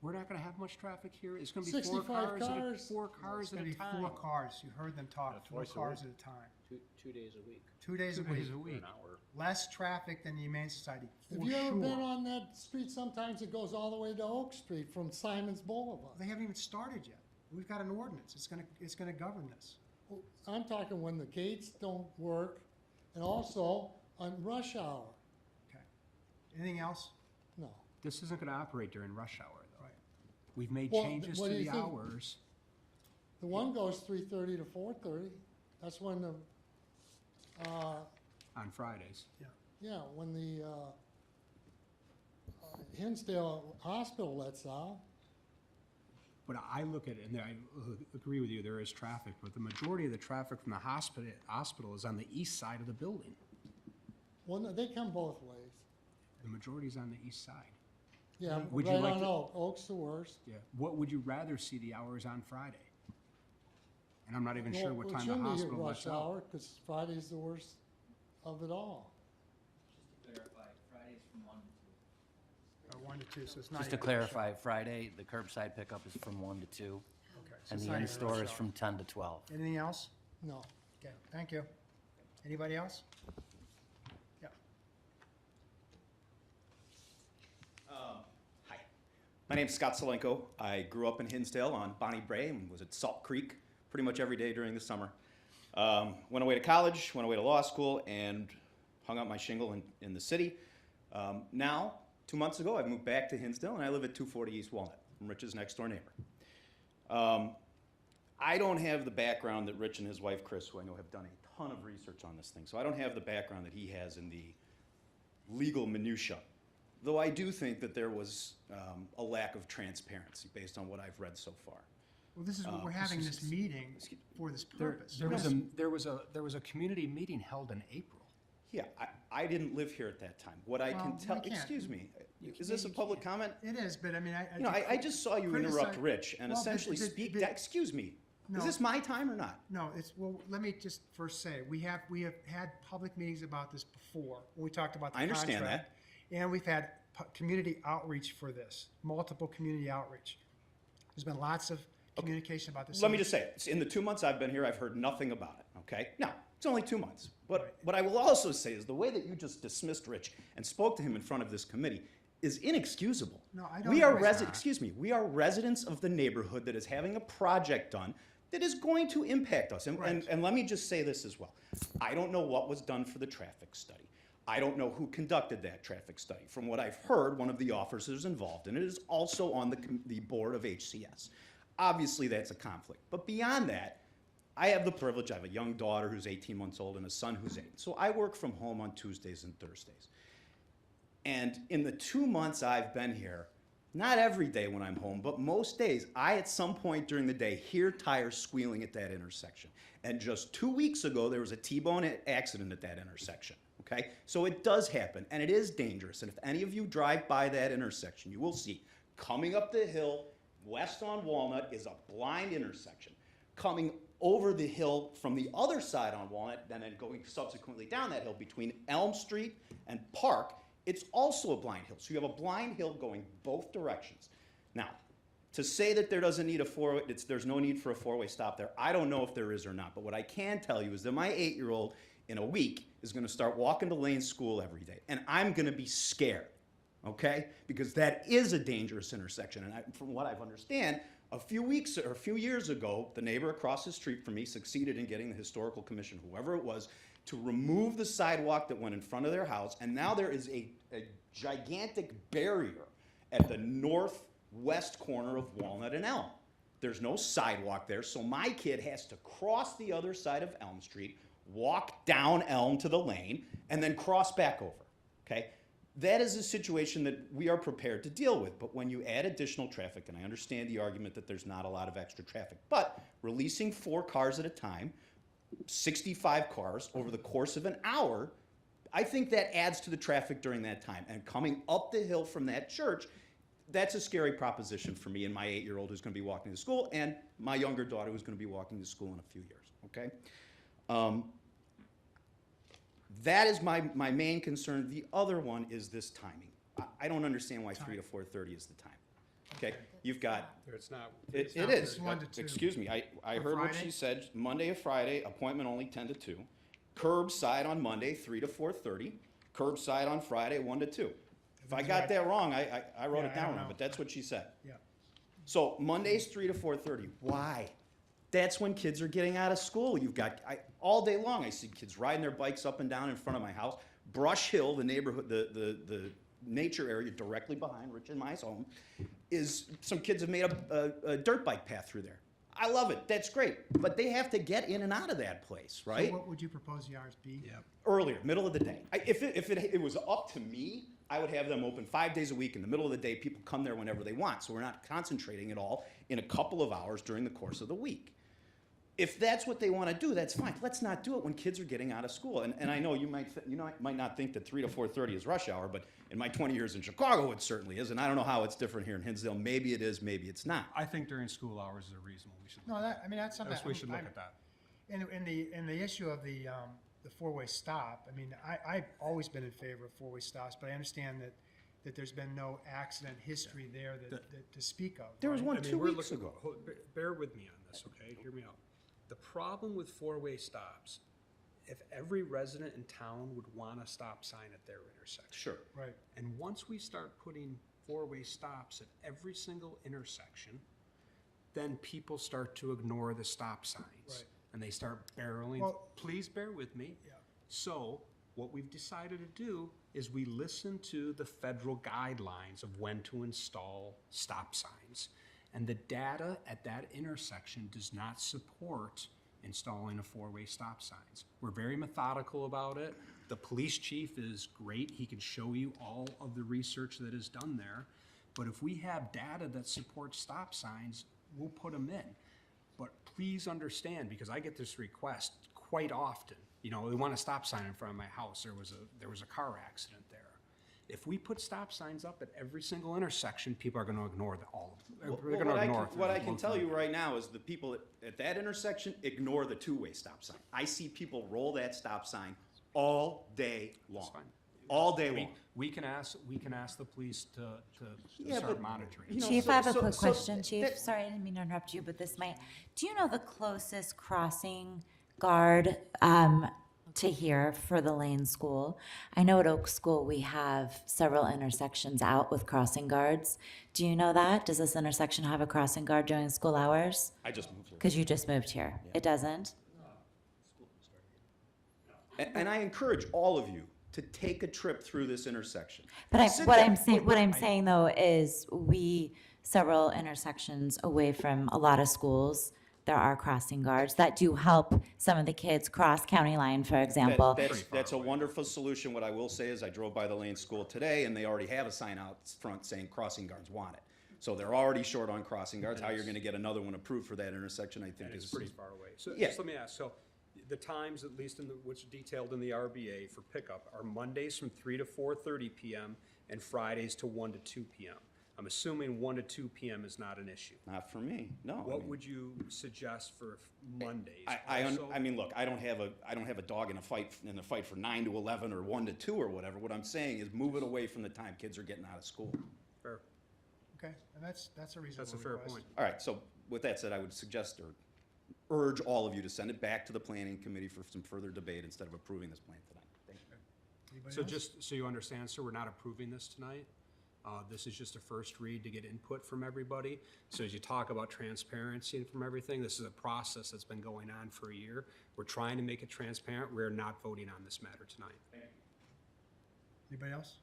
We're not gonna have much traffic here? It's gonna be 65 4 cars. cars It's at gonna a be time. 4 cars. You heard them talk, 4 twice a cars week. at a time. 2 days a week. 2 days a 2 week. days a week. An hour. Less traffic than the Humane Society, Have for you ever been sure. on that street? Sometimes it goes all the way to Oak Street from Simons Boulevard. They haven't even started yet. We've got an ordinance. It's gonna govern this. Well, I'm talking when the gates don't work, and also on rush hour. Okay. Anything else? No. This isn't gonna operate during rush hour, though. Right. We've made Well, changes what to do you the think? hours. The one goes 3:30 to 4:30. That's when the, On Fridays. yeah, when the Hinsdale Hospital lets out. But I look at it, and I agree with you, there is traffic, but the majority of the traffic from the hospital is on the east side of the building. Well, no, they come both ways. The majority is on the east side. Yeah, Would you right like on to- Oak. Oak's the worst. Yeah. What would you rather see the hours on Friday? And I'm not even sure Well, what it time the shouldn't be hospital rush lets out. hour, because Friday's the worst of it all. Clarify, Fridays from 1 to 2. 1 to 2, so it's not. Just to even rush hour. clarify, Friday, the curbside pickup is from 1 to 2, Okay, so and it's the not even in-store rush is hour. from 10 to 12. Anything else? No. Okay, thank you. Anybody else? Yeah. Hi, my name's Scott Solenko. I grew up in Hinsdale on Bonnie Brae and was at Salt Creek pretty much every day during the summer. Went away to college, went away to law school, and hung out my shingle in the city. Now, 2 months ago, I moved back to Hinsdale, and I live at 240 East Walnut. I'm Rich's next door neighbor. I don't have the background that Rich and his wife, Chris, who I know have done a ton of research on this thing, so I don't have the background that he has in the legal minutia. Though I do think that there was a lack of transparency based on what I've read so far. Well, this is what we're having this meeting for this purpose. There was a community meeting held in April. Yeah, I didn't live here at that time. What I Well, can tell, we can't. excuse me, You is this a can't- public comment? It is, but I mean, You know, I just saw you interrupt criticize- Rich and Well, but- essentially but- speak, but- that, excuse me, No. is this my time or not? No, well, let me just first say, we have had public meetings about this before, when we talked about the I understand contract. And we've had community outreach for this, multiple community outreach. There's been lots of communication about this. Let me just say, in the 2 months I've been here, I've heard nothing about it, okay? Now, it's only 2 months. But what I will also say is the way that you just dismissed Rich and spoke to him in front of this committee is inexcusable. No, I don't We are agree with that. excuse me, we are residents of the neighborhood that is having a project done that is going to impact us. And let me just say this as well. I don't know what was done for the traffic study. I don't know who conducted that traffic study. From what I've heard, one of the officers involved in it is also on the board of HCS. Obviously, that's a conflict. But beyond that, I have the privilege, I have a young daughter who's 18 months old and a son who's 8. So I work from home on Tuesdays and Thursdays. And in the 2 months I've been here, not every day when I'm home, but most days, I at some point during the day hear tires squealing at that intersection. And just 2 weeks ago, there was a T-bone accident at that intersection, okay? So it does happen, and it is dangerous. And if any of you drive by that intersection, you will see, coming up the hill, west on Walnut is a blind intersection. Coming over the hill from the other side on Walnut, and then going subsequently down that hill between Elm Street and Park, it's also a blind hill. So you have a blind hill going both directions. Now, to say that there doesn't need there's no need for a four-way stop there, I don't know if there is or not. But what I can tell you is that my 8-year-old in a week is going to start walking to Lane School every day, and I'm going to be scared, okay? Because that is a dangerous intersection, and from what I understand, a few years ago, the neighbor across the street from me succeeded in getting the historical commission, whoever it was, to remove the sidewalk that went in front of their house, and now there is a gigantic barrier at the northwest corner of Walnut and Elm. There's no sidewalk there, so my kid has to cross the other side of Elm Street, walk down Elm to the lane, and then cross back over, okay? That is a situation that we are prepared to deal with, but when you add additional traffic, and I understand the argument that there's not a lot of extra traffic, but releasing 4 cars at a time, 65 cars over the course of an hour, I think that adds to the traffic during that time. And coming up the hill from that church, that's a scary proposition for me and my 8-year-old who's going to be walking to school, and my younger daughter who's going to be walking to school in a few years, okay? That is my main concern. The other one is this timing. I don't understand why 3 to 4:30 is the time. Okay, you've got. It's not. It not. is. It's 1 to 2. Excuse me. I For heard what Friday? she said. Monday to Friday, appointment only 10 to 2. Curbside on Monday, 3 to 4:30. Curbside on Friday, 1 to 2. If I got that wrong, I wrote Yeah, it I down don't wrong, know. but that's what she said. Yeah. So Mondays 3 to 4:30. Why? That's when kids are getting out of school. You've got all day long. I see kids riding their bikes up and down in front of my house. Brush Hill, the neighborhood, the nature area directly behind Rich and my home, is some kids have made a dirt bike path through there. I love it. That's great. But they have to get in and out of that place, right? So what would you propose the hours be? Yeah. Earlier, middle of the day. If it was up to me, I would have them open 5 days a week. In the middle of the day, people come there whenever they want. So we're not concentrating it all in a couple of hours during the course of the week. If that's what they want to do, that's fine. Let's not do it when kids are getting out of school. And I know you might not think that 3 to 4:30 is rush hour, but in my 20 years in Chicago, it certainly is. And I don't know how it's different here in Hinsdale. Maybe it is, maybe it's not. I think during school hours is reasonable. We should. No, that's something. We should look at that. In the issue of the four-way stop, I mean, I've always been in favor of four-way stops, but I understand that there's been no accident history there that to speak of. There was right? one 2 weeks ago. Bear with me on this, okay? Hear me out. The problem with four-way stops, if every resident in town would want a stop sign at their intersection. Sure. Right. And once we start putting four-way stops at every single intersection, then people start to ignore the stop signs. Right. And they start barreling. Well- Please bear with me. Yeah. So what we've decided to do is we listen to the federal guidelines of when to install stop signs. And the data at that intersection does not support installing a four-way stop signs. We're very methodical about it. The police chief is great. He can show you all of the research that is done there. But if we have data that supports stop signs, we'll put them in. But please understand, because I get this request quite often. You know, they want a stop sign in front of my house. There was a car accident there. If we put stop signs up at every single intersection, people are going to ignore all of them. They're going to ignore it. What I can tell you right now is the people at that intersection ignore the two-way stop sign. I see people roll that stop sign all day long. fine. All day long. We can ask the police to Yeah, start but, monitoring. you know, Chief, so- I have a so- quick so question, Chief. that- Sorry, I didn't mean to interrupt you, but this might. Do you know the closest crossing guard to here for the Lane School? I know at Oak School we have several intersections out with crossing guards. Do you know that? Does this intersection have a crossing guard during school hours? I just moved here. Because you just moved here. It doesn't? And I encourage all of you to take a trip through this intersection. But Sit what there. I'm saying, though, is we several intersections away from a lot of schools. there are crossing guards that do help some of the kids cross county line, for example. That's a wonderful solution. What I will say is I drove by the Lane School today, and they already have a sign out front saying crossing guards wanted. So they're already short on crossing guards. How you're gonna get another one approved for that intersection, I think And it's is. pretty far away. So Yeah. just let me ask, so the times, at least in the, which are detailed in the RBA for pickup, are Mondays from 3 to 4:30 PM and Fridays to 1 to 2 PM. I'm assuming 1 to 2 PM is not an issue. Not for me, no. I What mean- would you suggest for Mondays? I mean, look, I don't have a dog in a fight for 9 to 11 or 1 to 2 or whatever. What I'm saying is move it away from the time kids are getting out of school. Fair. Okay, and that's a reasonable That's a fair request. point. All right, so with that said, I would suggest or urge all of you to send it back to the planning committee for some further debate instead of approving this plan tonight. Thank you. Anybody So else? just so you understand, sir, we're not approving this tonight. This is just a first read to get input from everybody. So as you talk about transparency and from everything, this is a process that's been going on for a year. We're trying to make it transparent. We're not voting on this matter tonight. Anybody else?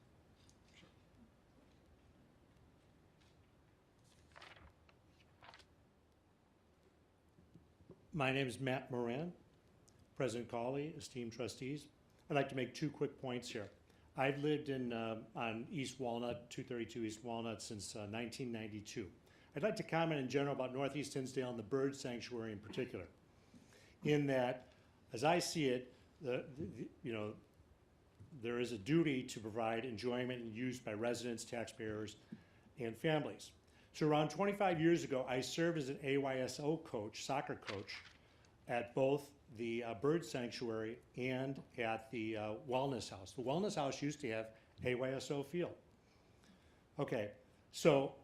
My name is Matt Moran, President Cawley, esteemed trustees. I'd like to make 2 quick points here. I've lived on East Walnut, 232 East Walnut, since 1992. I'd like to comment in general about Northeast Hinsdale and the bird sanctuary in particular. In that, as I see it, there is a duty to provide enjoyment and use by residents, taxpayers, and families. So around 25 years ago, I served as an AYSO coach, soccer coach, at both the bird sanctuary and at the wellness house. The wellness house used to have AYSO field. Okay, so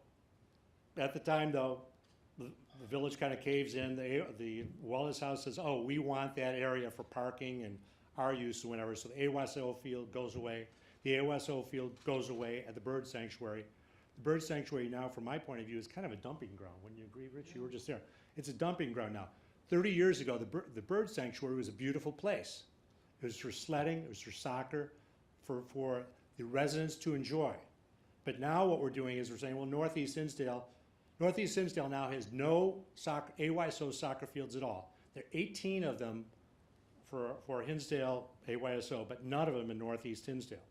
at the time though, the village kind of caves in. The wellness house says, oh, we want that area for parking and our use or whatever. So the AYSO field goes away. The AYSO field goes away at the bird sanctuary. The bird sanctuary now, from my point of view, is kind of a dumping ground. Wouldn't you agree, Rich? You were just there. It's a dumping ground now. 30 years ago, the bird sanctuary was a beautiful place. It was for sledding, it was for soccer, for the residents to enjoy. But now what we're doing is we're saying, well, Northeast Hinsdale now has no AYSO soccer fields at all. There are 18 of them for Hinsdale AYSO, but none of them in Northeast Hinsdale.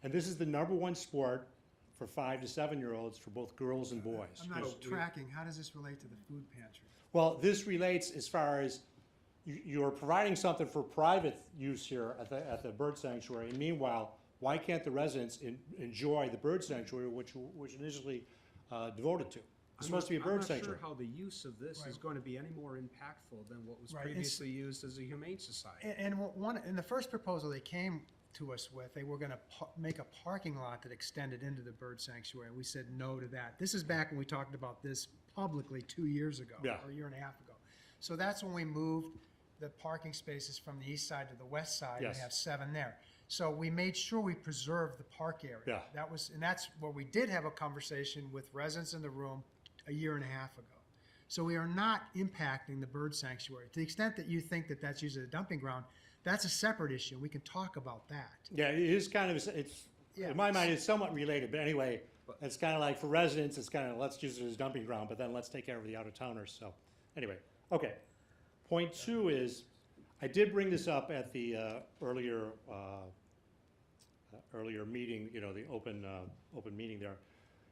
And this is the #1 sport for 5 to 7-year-olds for both girls and boys. I'm not tracking. How does this relate to the food pantry? Well, this relates as far as you're providing something for private use here at the bird sanctuary. And meanwhile, why can't the residents enjoy the bird sanctuary, which initially devoted to? It's supposed to be a bird sanctuary. I'm not sure how the use of this is going to be any more impactful than what was Right, previously used as a humane society. And in the first proposal they came to us with, they were going to make a parking lot that extended into the bird sanctuary. We said no to that. This is back when we talked about this publicly 2 years ago, Yeah. or a year and a half ago. So that's when we moved the parking spaces from the east side to the west side. Yes. We have 7 there. So we made sure we preserved the park area. Yeah. That's where we did have a conversation with residents in the room a year and a half ago. So we are not impacting the bird sanctuary. To the extent that you think that that's used as a dumping ground, that's a separate issue. We can talk about that. Yeah, it is kind of, in my mind, it's somewhat related, but anyway, it's kind of like for residents, it's kind of, let's use it as dumping ground, but then let's take care of the out-of-towners, so, anyway. Okay, point 2 is, I did bring this up at the earlier meeting, the open meeting there.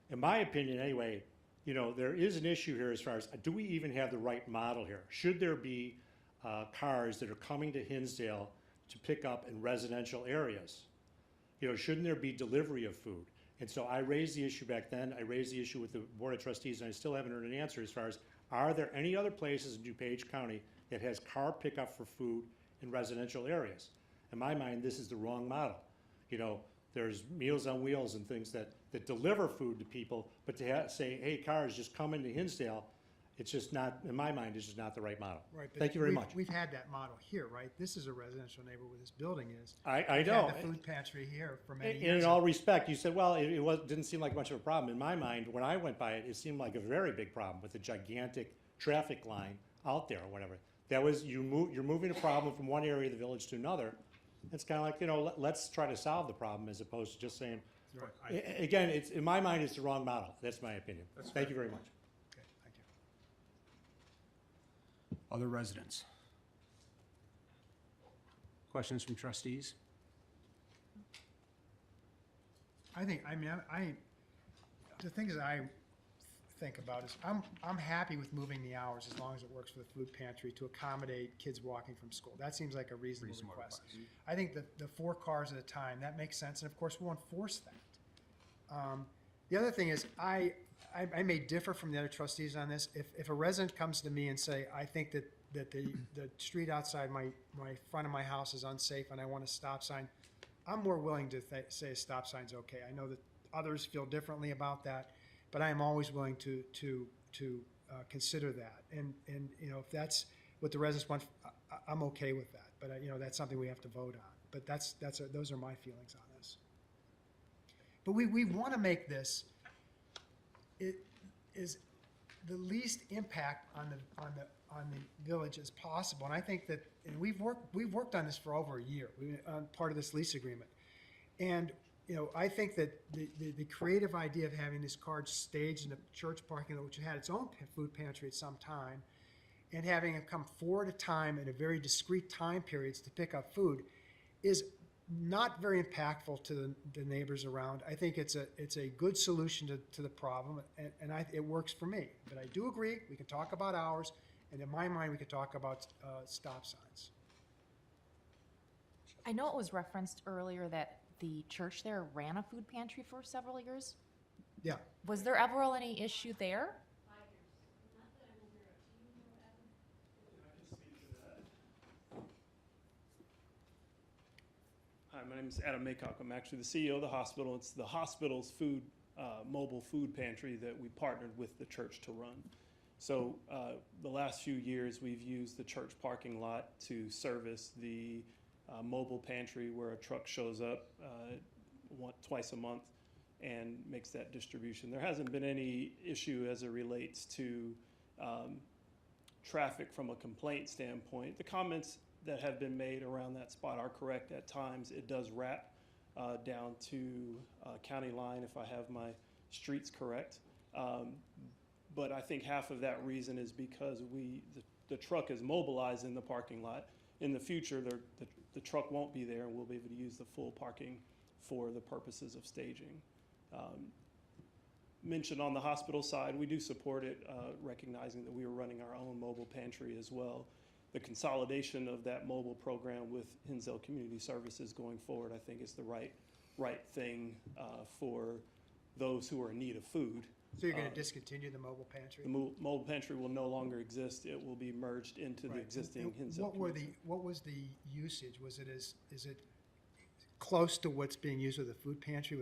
In my opinion, anyway, there is an issue here as far as, do we even have the right model here? Should there be cars that are coming to Hinsdale to pick up in residential areas? Shouldn't there be delivery of food? And so I raised the issue back then. I raised the issue with the Board of Trustees, and I still haven't heard an answer as far as, are there any other places in DuPage County that has car pickup for food in residential areas? In my mind, this is the wrong model. There's Meals on Wheels and things that deliver food to people, but to say, hey, cars, just come into Hinsdale, it's just not, in my mind, it's just not the right model. Right. but Thank you very much. We've had that model here, right? This is a residential neighborhood where this building is. I We've know. had the food pantry here for many In years. all respect, you said, well, it didn't seem like much of a problem. In my mind, when I went by it, it seemed like a very big problem with the gigantic traffic line out there or whatever. That was, you're moving a problem from one area of the village to another. It's kind of like, let's try to solve the problem as opposed to just saying, again, in my mind, it's the wrong model. That's my opinion. Thank you very much. Okay, thank you. Other residents? Questions from trustees? I think, I mean, the things that I think about is, I'm happy with moving the hours as long as it works for the food pantry to accommodate kids walking from school. That seems like a reasonable request. I think the 4 cars at a time, that makes sense, and of course, we'll enforce that. The other thing is, I may differ from the other trustees on this. If a resident comes to me and say, I think that the street outside my front of my house is unsafe and I want a stop sign, I'm more willing to say a stop sign's okay. I know that others feel differently about that, but I am always willing to consider that. And you know, if that's what the residents want, I'm okay with that. But you know, that's something we have to vote on. But those are my feelings on this. But we want to make this, it is the least impact on the village as possible. And I think that, and we've worked on this for over a year, on part of this lease agreement. And you know, I think that the creative idea of having this card staged in the church parking lot, which had its own food pantry at some time, and having it come 4 at a time in a very discrete time periods to pick up food, is not very impactful to the neighbors around. I think it's a good solution to the problem, and it works for me. But I do agree, we can talk about hours, and in my mind, we could talk about stop signs. I know it was referenced earlier that the church there ran a food pantry for several years. Yeah. Was there ever any issue there? Hi, my name is Adam Maycock. I'm actually the CEO of the hospital. It's the hospital's mobile food pantry that we partnered with the church to run. So the last few years, we've used the church parking lot to service the mobile pantry, where a truck shows up twice a month and makes that distribution. There hasn't been any issue as it relates to traffic from a complaint standpoint. The comments that have been made around that spot are correct. At times, it does wrap down to County Line, if I have my streets correct. But I think half of that reason is because the truck is mobilized in the parking lot. In the future, the truck won't be there, and we'll be able to use the full parking for the purposes of staging. Mentioned on the hospital side, we do support it, recognizing that we are running our own mobile pantry as well. The consolidation of that mobile program with Hinsdale Community Services going forward, I think, is the right thing for those who are in need of food. So you're going to discontinue the mobile pantry? The mobile pantry will no longer exist. It will be merged into the existing Hinsdale Community. What was the usage? Is it close to what's being used with the food pantry?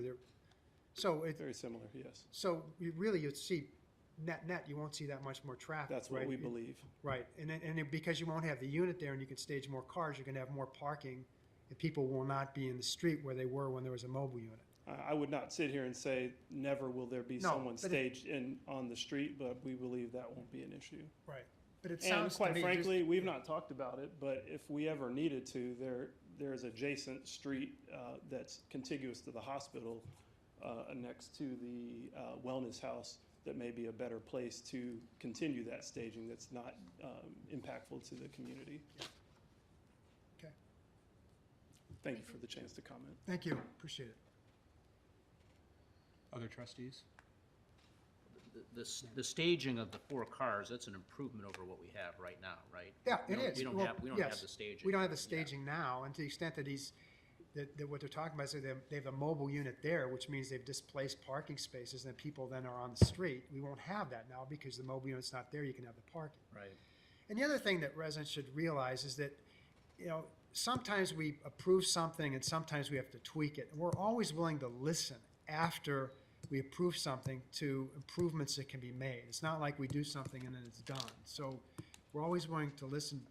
Very similar, yes. So you'd see net, you won't see that much more traffic. That's what we believe. Right, and because you won't have the unit there and you can stage more cars, you're going to have more parking, and people will not be in the street where they were when there was a mobile unit. I would not sit here and say never will there be someone staged on the street, but we believe that won't be an issue. Right, but it sounds to me, quite frankly, we've not talked about it, but if we ever needed to, there's adjacent street that's contiguous to the hospital next to the wellness house that may be a better place to continue that staging that's not impactful to the community. Okay. Thank you for the chance to comment. Thank you, appreciate it. Other trustees? The staging of the 4 cars, that's an improvement over what we have right now, right? Yeah, it is. We don't have the staging. We don't have the staging now, and to the extent that that what they're talking about is they have a mobile unit there, which means they've displaced parking spaces, and people then are on the street. We won't have that now because the mobile unit's not there. You can have the parking. Right. And the other thing that residents should realize is that, you know, sometimes we approve something and sometimes we have to tweak it. And we're always willing to listen after we approve something to improvements that can be made. It's not like we do something and then it's done. So we're always willing to listen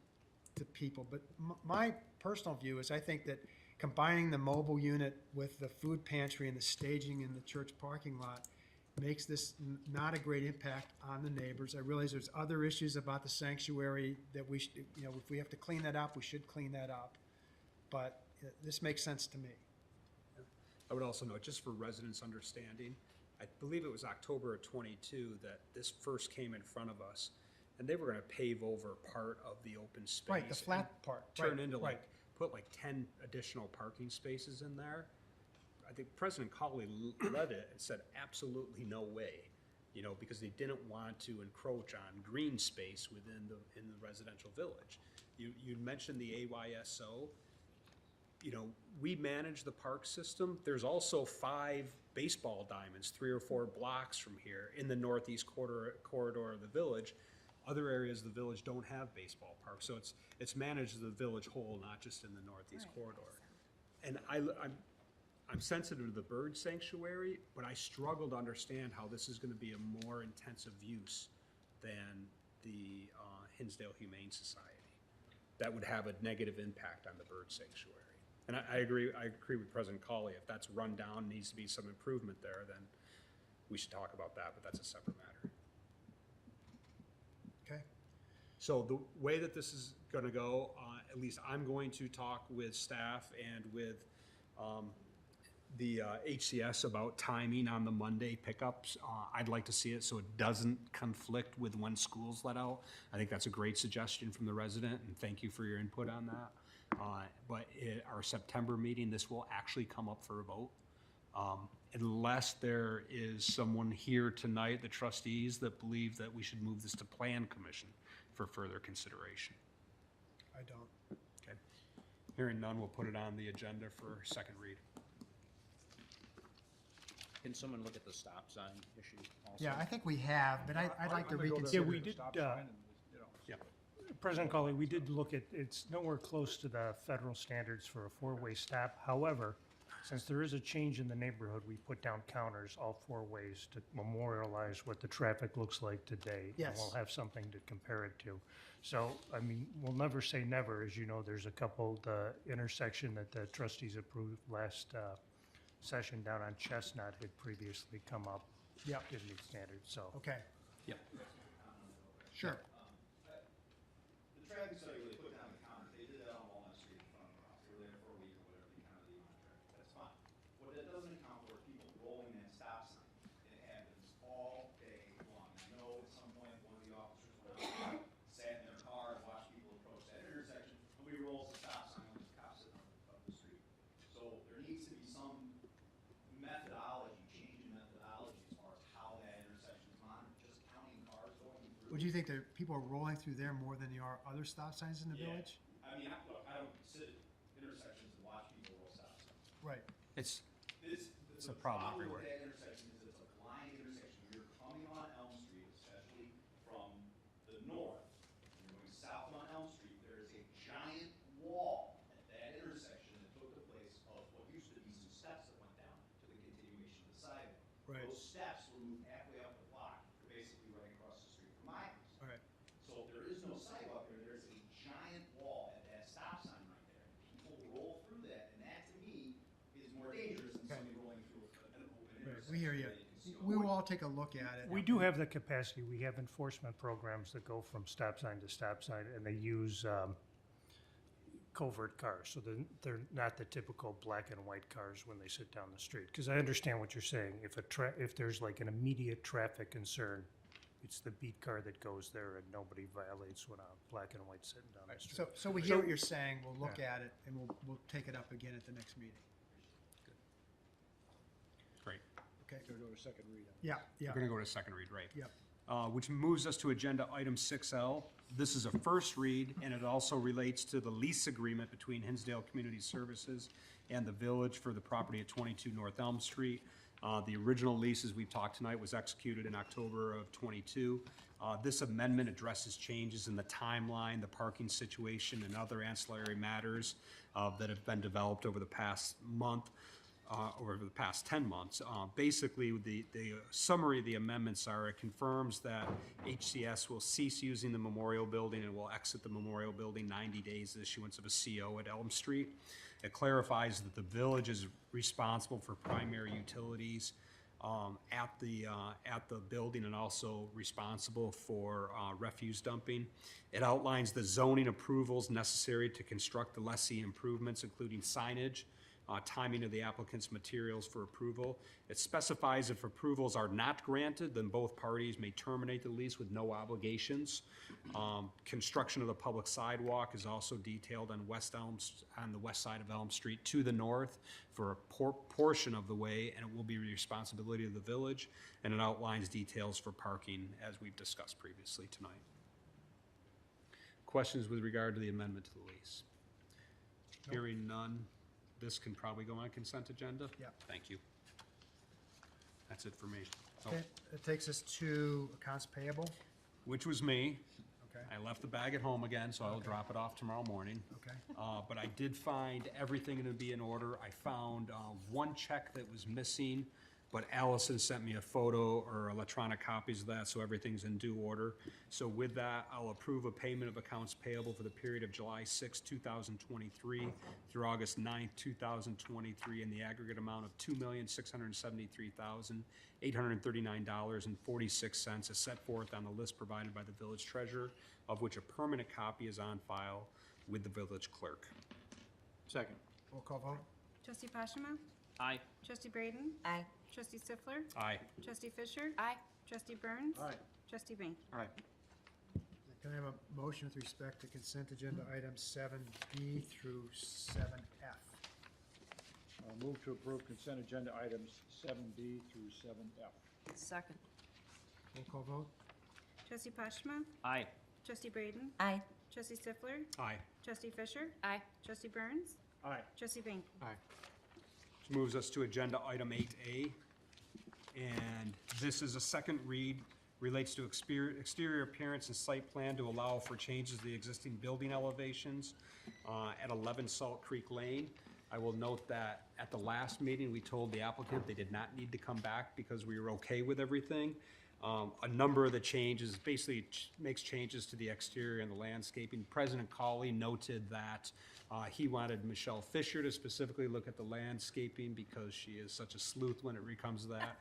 to people. But my personal view is I think that combining the mobile unit with the food pantry and the staging in the church parking lot makes this not a great impact on the neighbors. I realize there's other issues about the sanctuary that we should, you know, if we have to clean that up, we should clean that up. But this makes sense to me. I would also note, just for residents' understanding, I believe it was October of '22 that this first came in front of us. and they were gonna pave over part of the open space. Right, the flat and part, Turn right, into right. put like 10 additional parking spaces in there. I think President Colley led it and said, absolutely no way, because they didn't want to encroach on green space in the residential village. You mentioned the AYSO. We manage the park system. There's also 5 baseball diamonds, 3 or 4 blocks from here in the northeast corridor of the village. Other areas of the village don't have baseball parks, so it's managed as the village whole, not just in the northeast corridor. And I'm sensitive to the bird sanctuary, but I struggle to understand how this is gonna be a more intensive use than the Hinsdale Humane Society. That would have a negative impact on the bird sanctuary. And I agree with President Colley. If that's run down, needs to be some improvement there, then we should talk about that, but that's a separate matter. Okay. So the way that this is gonna go, at least I'm going to talk with staff and with the HCS about timing on the Monday pickups. I'd like to see it so it doesn't conflict with when school's let out. I think that's a great suggestion from the resident, and thank you for your input on that. But at our September meeting, this will actually come up for a vote. Unless there is someone here tonight, the trustees, that believe that we should move this to Plan Commission for further consideration. I don't. Okay. Hearing none, we'll put it on the agenda for second read. Can someone look at the stop sign issue also? Yeah, I think we have, but I'd like to reconsider. Yeah, we did, Yeah. President Colley, we did look at, it's nowhere close to the federal standards for a 4-way stop. However, since there is a change in the neighborhood, we put down counters all 4 ways to memorialize what the traffic looks like today. Yes. And we'll have something to compare it to. So, I mean, we'll never say never. As you know, there's a couple, the intersection that the trustees approved last session down on Chestnut had previously come up. Yep. Didn't meet standards, so. Okay. Yep. Sure. The traffic study where they put down the counters, they did that on Walnut Street in front of our house. They were there for a week or whatever, they counted the amount of traffic. That's fine. What that doesn't account for is people rolling that stop sign. It happens all day long. I know at some point one of the officers went out, sat in their car, and watched people approach that intersection. Nobody rolls the stop sign, when there's cops sitting up the street. So there needs to be some methodology, change in methodology as far as how that intersection is monitored. Just counting cars going through. Would you think that people are rolling through there more than there are other stop signs in the Yeah. village? I mean, look, I don't sit at intersections and watch people roll stop signs. Right. It's It's a problem everywhere. with that intersection is it's a blind intersection. You're coming on Elm Street, especially from the north. You're going south on Elm Street. There is a giant wall at that intersection that took the place of what used to be some steps that went down to the continuation of the sidewalk. Right. Those steps were moved halfway up the block, basically right across the street from my house. All right. So there is no sidewalk there, there's a giant wall at that stop sign right there. People roll through that, and that to me is more dangerous than Okay. somebody rolling through an open Right. intersection. We hear you. that you can see We all will all take a look at it. We do have the capacity. We have enforcement programs that go from stop sign to stop sign, and they use covert cars. So they're not the typical black and white cars when they sit down the street. Because I understand what you're saying. If there's like an immediate traffic concern, it's the beat car that goes there, and nobody violates when a black and white sitting down the street. So we hear what you're saying. We'll look at it and we'll take it up again at the next meeting. great. Okay. So go to second read. Yeah, yeah. We're gonna go to second read, right? Yep. Which moves us to agenda item 6L. This is a first read, and it also relates to the lease agreement between Hinsdale Community Services and the village for the property at 22 North Elm Street. The original lease, as we've talked tonight, was executed in October of '22. This amendment addresses changes in the timeline, the parking situation, and other ancillary matters that have been developed over the past month. Over the past 10 months. Basically, the summary of the amendments are, it confirms that HCS will cease using the Memorial Building and will exit the Memorial Building 90 days issuance of a CO at Elm Street. It clarifies that the village is responsible for primary utilities at the building and also responsible for refuse dumping. It outlines the zoning approvals necessary to construct the lessee improvements, including signage, timing of the applicant's materials for approval. It specifies if approvals are not granted, then both parties may terminate the lease with no obligations. Construction of the public sidewalk is also detailed on the west side of Elm Street to the north for a portion of the way, and it will be the responsibility of the village, and it outlines details for parking as we've discussed previously tonight. Questions with regard to the amendment to the lease? Hearing none, this can probably go on consent agenda? Yep. Thank you. That's it for me. So, Okay, it takes us to accounts payable. which was me. Okay. I left the bag at home again, so I will drop it off tomorrow morning. Okay. But I did find everything to be in order. I found one check that was missing, but Allison sent me a photo or electronic copies of that, so everything's in due order. So with that, I'll approve a payment of accounts payable for the period of July 6, 2023 through August 9, 2023 in the aggregate amount of $2,673,839.46 as set forth on the list provided by the village treasurer, of which a permanent copy is on file with the village clerk. Second. Roll call vote. Trustee Pashima? Aye. Trustee Braden? Aye. Trustee Stifler? Aye. Trustee Fisher? Aye. Trustee Burns? Aye. Trustee Bank? Aye. Can I have a motion with respect to consent agenda items 7B through 7F? I'll move to approve consent agenda items 7B through 7F. Second. Roll call vote. Trustee Pashima? Aye. Trustee Braden? Aye. Trustee Stifler? Aye. Trustee Fisher? Aye. Trustee Burns? Aye. Trustee Bank? Aye. Which moves us to agenda item 8A. And this is a second read, relates to exterior appearance and site plan to allow for changes to the existing building elevations at 11 Salt Creek Lane. I will note that at the last meeting, we told the applicant they did not need to come back because we were okay with everything. A number of the changes, basically makes changes to the exterior and the landscaping. President Cawley noted that he wanted Michelle Fisher to specifically look at the landscaping because she is such a sleuth when it comes to that.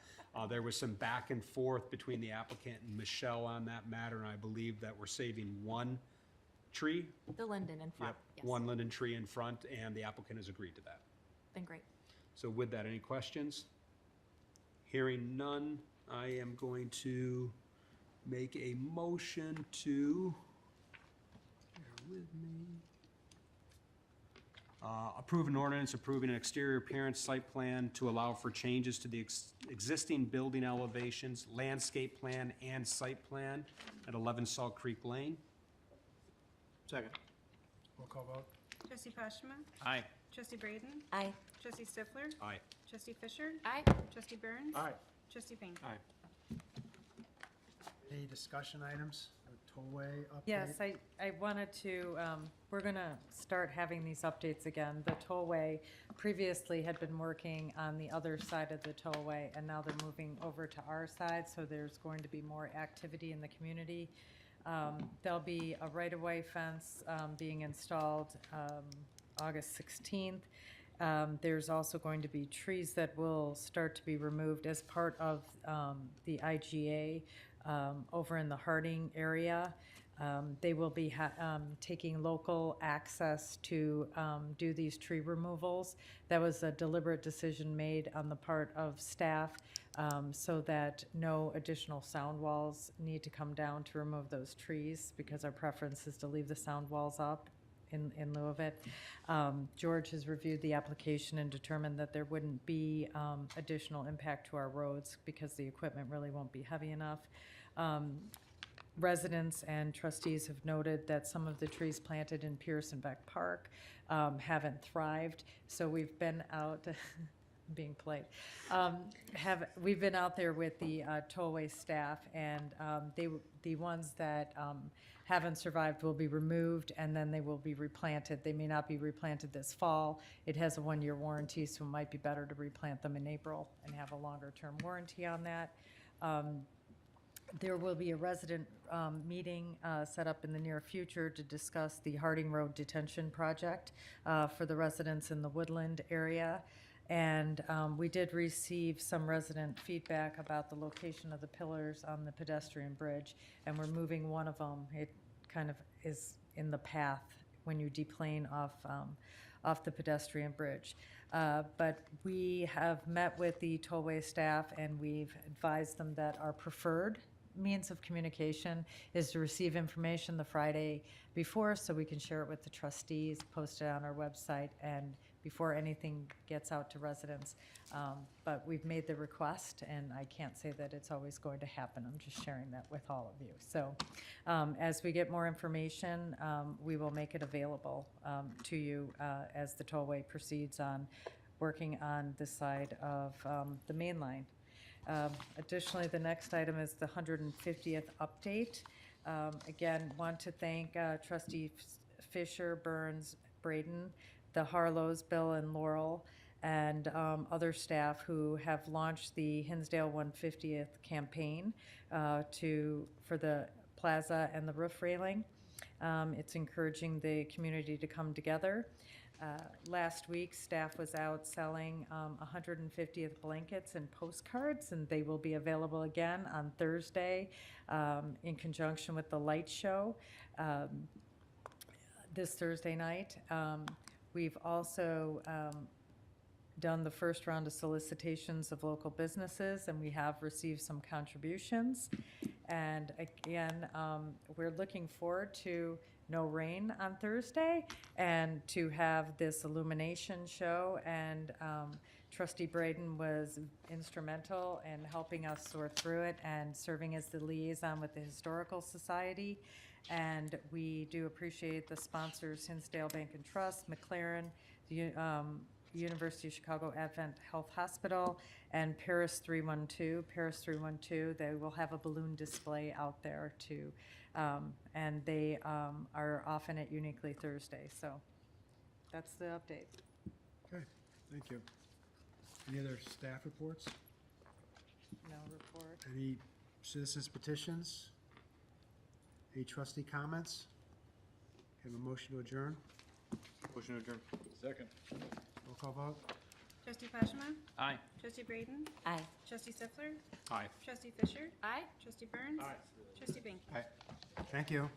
There was some back and forth between the applicant and Michelle on that matter, and I believe that we're saving one tree. The linden in front. Yes. One linden tree in front, and the applicant has agreed to that. Been great. So with that, any questions? Hearing none, I am going to make a motion to, bear with me, approve an ordinance approving an exterior appearance site plan to allow for changes to the existing building elevations, landscape plan, and site plan at 11 Salt Creek Lane. Second. Roll call vote. Trustee Pashima? Aye. Trustee Braden? Aye. Trustee Stifler? Aye. Trustee Fisher? Aye. Trustee Burns? Aye. Trustee Bank? Aye. Any discussion items? A tollway update? Yes, I wanted to, we're going to start having these updates again. The tollway previously had been working on the other side of the tollway, and now they're moving over to our side, so there's going to be more activity in the community. There'll be a right-of-way fence being installed August 16th. There's also going to be trees that will start to be removed as part of the IGA over in the Harding area. They will be taking local access to do these tree removals. That was a deliberate decision made on the part of staff so that no additional sound walls need to come down to remove those trees, because our preference is to leave the sound walls up in lieu of it. George has reviewed the application and determined that there wouldn't be additional impact to our roads because the equipment really won't be heavy enough. Residents and trustees have noted that some of the trees planted in Pearson Beck Park haven't thrived, so we've been out, being polite, we've been out there with the tollway staff, and the ones that haven't survived will be removed, and then they will be replanted. They may not be replanted this fall. It has a 1-year warranty, so it might be better to replant them in April and have a longer-term warranty on that. There will be a resident meeting set up in the near future to discuss the Harding Road Detention Project for the residents in the Woodland area. And we did receive some resident feedback about the location of the pillars on the pedestrian bridge, and we're moving one of them. It kind of is in the path when you deplane off off the pedestrian bridge. But we have met with the tollway staff, and we've advised them that our preferred means of communication is to receive information the Friday before, so we can share it with the trustees, post it on our website, and before anything gets out to residents. But we've made the request, and I can't say that it's always going to happen. I'm just sharing that with all of you. So as we get more information, we will make it available to you as the tollway proceeds on working on this side of the main line. Additionally, the next item is the 150th update. Again, want to thank Trustee Fisher, Burns, Braden, the Harlows, Bill and Laurel, and other staff who have launched the Hinsdale 150th campaign for the plaza and the roof railing. It's encouraging the community to come together. Last week, staff was out selling 150th blankets and postcards, and they will be available again on Thursday in conjunction with the light show this Thursday night. We've also done the first round of solicitations of local businesses, and we have received some contributions. And again, we're looking forward to no rain on Thursday and to have this illumination show. And Trustee Braden was instrumental in helping us sort through it and serving as the liaison with the Historical Society. And we do appreciate the sponsors, Hinsdale Bank and Trust, McLaren, the University of Chicago Advent Health Hospital, and Paris 312. Paris 312, they will have a balloon display out there too. And they are often at Uniquely Thursday. So that's the update. Okay, thank you. Any other staff reports? No report. Any citizens petitions? Any trustee comments? Have a motion to adjourn? Motion to adjourn. Second. Roll call vote? Trustee Flashman? Aye. Trustee Braden? Aye. Trustee Stifler? Aye. Trustee Fisher? Aye. Trustee Burns? Aye. Trustee Banky? Thank you.